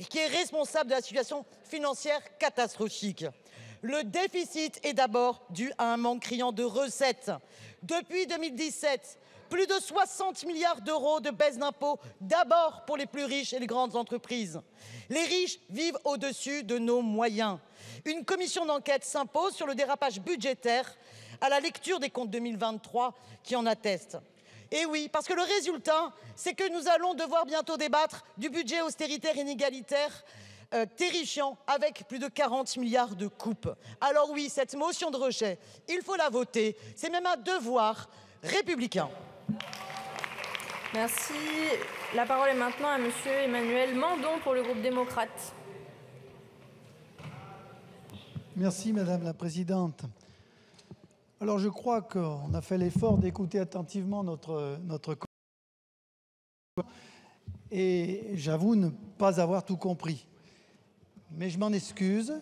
qui est responsable de la situation financière catastrophique. Le déficit est d'abord dû à un manque criant de recettes. Depuis 2017, plus de 60 milliards d'euros de baisse d'impôts, d'abord pour les plus riches et les grandes entreprises. Les riches vivent au-dessus de nos moyens. Une commission d'enquête s'impose sur le dérapage budgétaire à la lecture des comptes 2023 qui en atteste. Et oui, parce que le résultat, c'est que nous allons devoir bientôt débattre du budget austéritaire inégalitaire terrifiant avec plus de 40 milliards de coupes. Alors oui, cette motion de rejet, il faut la voter. C'est même un devoir républicain. Merci. La parole est maintenant à monsieur Emmanuel Mandon pour le groupe démocrate. Merci Madame la Présidente. Alors je crois qu'on a fait l'effort d'écouter attentivement notre et j'avoue ne pas avoir tout compris. Mais je m'en excuse.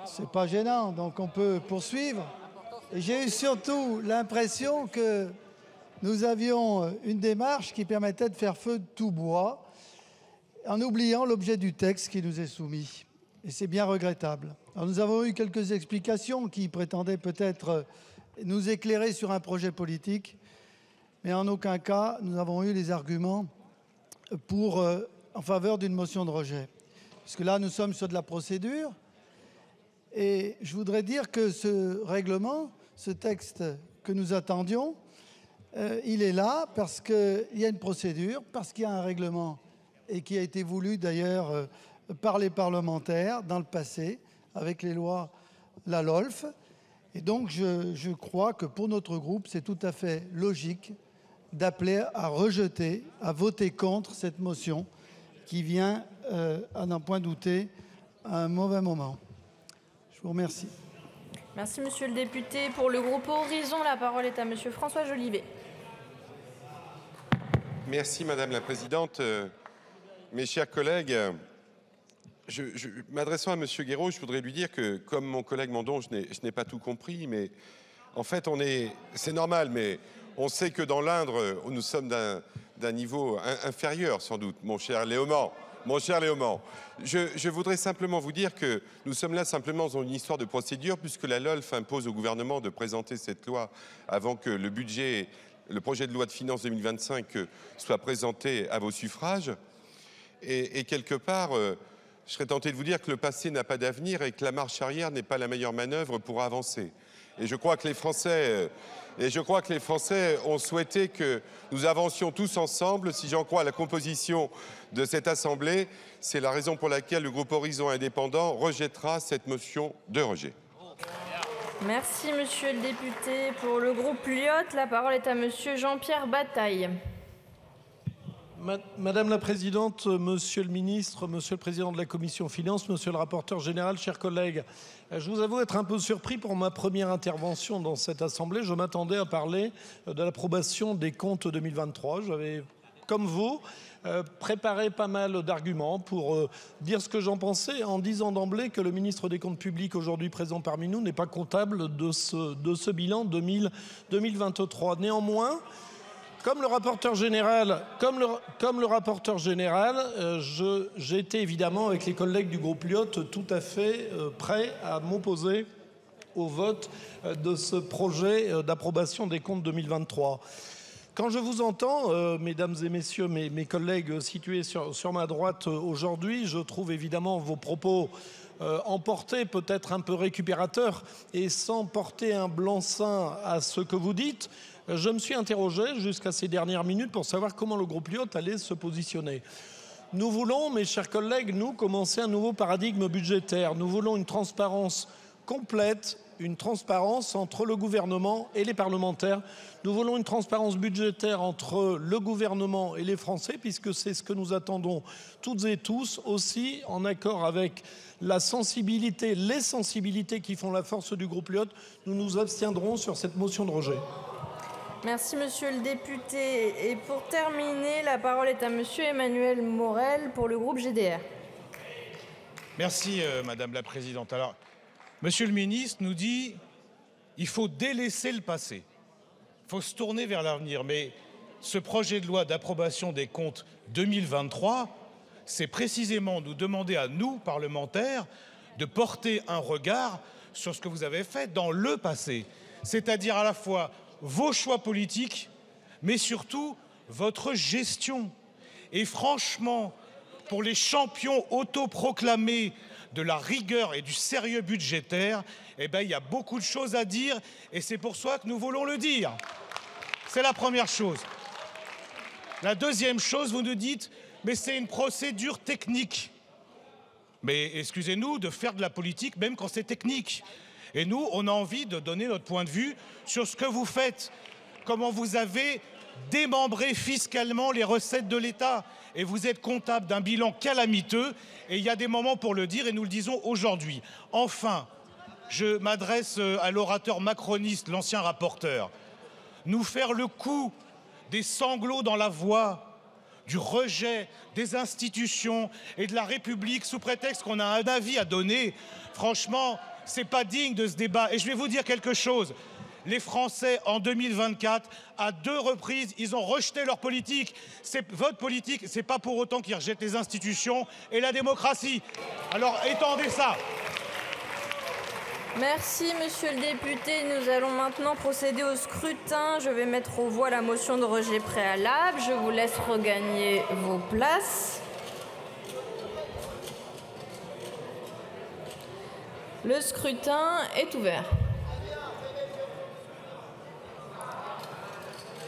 C'est pas gênant, donc on peut poursuivre. Et j'ai eu surtout l'impression que nous avions une démarche qui permettait de faire feu de tout bois en oubliant l'objet du texte qui nous est soumis. Et c'est bien regrettable. Alors nous avons eu quelques explications qui prétendaient peut-être nous éclairer sur un projet politique, mais en aucun cas nous avons eu les arguments en faveur d'une motion de rejet. Parce que là, nous sommes sur de la procédure. Et je voudrais dire que ce règlement, ce texte que nous attendions, il est là parce qu'il y a une procédure, parce qu'il y a un règlement et qui a été voulu d'ailleurs par les parlementaires dans le passé, avec les lois, la LOLF. Et donc, je crois que pour notre groupe, c'est tout à fait logique d'appeler à rejeter, à voter contre cette motion qui vient, à n'en point douter, à un mauvais moment. Je vous remercie. Merci, monsieur le député. Pour le groupe Horizon, la parole est à monsieur François Jolivet. Merci, Madame la Présidente. Mes chers collègues, m'adressant à Monsieur Guéraud, je voudrais lui dire que, comme mon collègue Mandon, je n'ai pas tout compris, mais en fait, c'est normal, mais on sait que dans l'Indre, nous sommes d'un niveau inférieur, sans doute, mon cher Léaumont. Mon cher Léaumont, je voudrais simplement vous dire que nous sommes là simplement dans une histoire de procédure, puisque la LOLF impose au gouvernement de présenter cette loi avant que le projet de loi de finances 2025 soit présenté à vos suffrages. Et quelque part, je serais tenté de vous dire que le passé n'a pas d'avenir et que la marche arrière n'est pas la meilleure manœuvre pour avancer. Et je crois que les Français ont souhaité que nous avancions tous ensemble. Si j'en crois la composition de cette Assemblée, c'est la raison pour laquelle le groupe Horizon Indépendant rejettera cette motion de rejet. Merci, monsieur le député. Pour le groupe Lyot, la parole est à monsieur Jean-Pierre Bataille. Madame la Présidente, Monsieur le Ministre, Monsieur le Président de la Commission Finances, Monsieur le Rapporteur Général, chers collègues, je vous avoue être un peu surpris pour ma première intervention dans cette Assemblée. Je m'attendais à parler de l'approbation des comptes 2023. J'avais, comme vous, préparé pas mal d'arguments pour dire ce que j'en pensais, en disant d'emblée que le ministre des Comptes publics, aujourd'hui présent parmi nous, n'est pas comptable de ce bilan 2023. Néanmoins, comme le rapporteur général, j'étais évidemment avec les collègues du groupe Lyot tout à fait prêt à m'opposer au vote de ce projet d'approbation des comptes 2023. Quand je vous entends, mesdames et messieurs, mes collègues situés sur ma droite aujourd'hui, je trouve évidemment vos propos emportés, peut-être un peu récupérateurs, et sans porter un blanc-seing à ce que vous dites. Je me suis interrogé jusqu'à ces dernières minutes pour savoir comment le groupe Lyot allait se positionner. Nous voulons, mes chers collègues, commencer un nouveau paradigme budgétaire. Nous voulons une transparence complète une transparence entre le gouvernement et les parlementaires. Nous voulons une transparence budgétaire entre le gouvernement et les Français, puisque c'est ce que nous attendons toutes et tous, aussi en accord avec la sensibilité, les sensibilités qui font la force du groupe Lyot. Nous nous abstiendrons sur cette motion de rejet. Merci, monsieur le député. Et pour terminer, la parole est à monsieur Emmanuel Morel pour le groupe GDR. Merci, madame la présidente. Alors, monsieur le ministre nous dit qu'il faut délaisser le passé. Il faut se tourner vers l'avenir. Mais ce projet de loi d'approbation des comptes 2023, c'est précisément nous demander à nous, parlementaires, de porter un regard sur ce que vous avez fait dans le passé. C'est-à-dire à la fois vos choix politiques, mais surtout votre gestion. Et franchement, pour les champions autoproclamés de la rigueur et du sérieux budgétaire, eh ben, il y a beaucoup de choses à dire et c'est pour ça que nous voulons le dire. C'est la première chose. La deuxième chose, vous nous dites, mais c'est une procédure technique. Mais excusez-nous de faire de la politique même quand c'est technique. Et nous, on a envie de donner notre point de vue sur ce que vous faites, comment vous avez démembré fiscalement les recettes de l'État. Et vous êtes comptable d'un bilan calamiteux, et il y a des moments pour le dire, et nous le disons aujourd'hui. Enfin, je m'adresse à l'orateur macroniste, l'ancien rapporteur. Nous faire le coup des sanglots dans la voix, du rejet des institutions et de la République sous prétexte qu'on a un avis à donner, franchement, c'est pas digne de ce débat. Et je vais vous dire quelque chose. Les Français, en 2024, à 2 reprises, ils ont rejeté leur politique. Votre politique, c'est pas pour autant qu'ils rejettent les institutions et la démocratie. Alors, étendez ça. Merci, monsieur le député. Nous allons maintenant procéder au scrutin. Je vais mettre aux voix la motion de rejet préalable. Je vous laisse regagner vos places. Le scrutin est ouvert.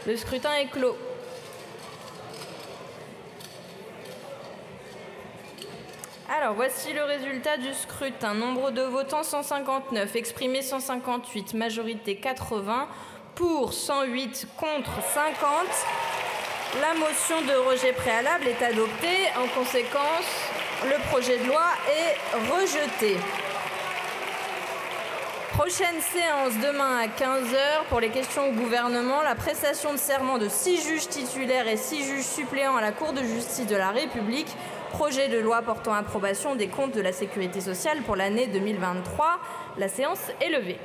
Le scrutin est clos. Alors, voici le résultat du scrutin. Nombre de votants 159, exprimés 158, majorité 80, pour 108, contre 50. La motion de rejet préalable est adoptée. En conséquence, le projet de loi est rejeté. Prochaine séance demain à 15h pour les questions au gouvernement. La prestation de serment de 6 juges titulaires et 6 juges suppléants à la Cour de justice de la République. Projet de loi portant approbation des comptes de la sécurité sociale pour l'année 2023. La séance est levée.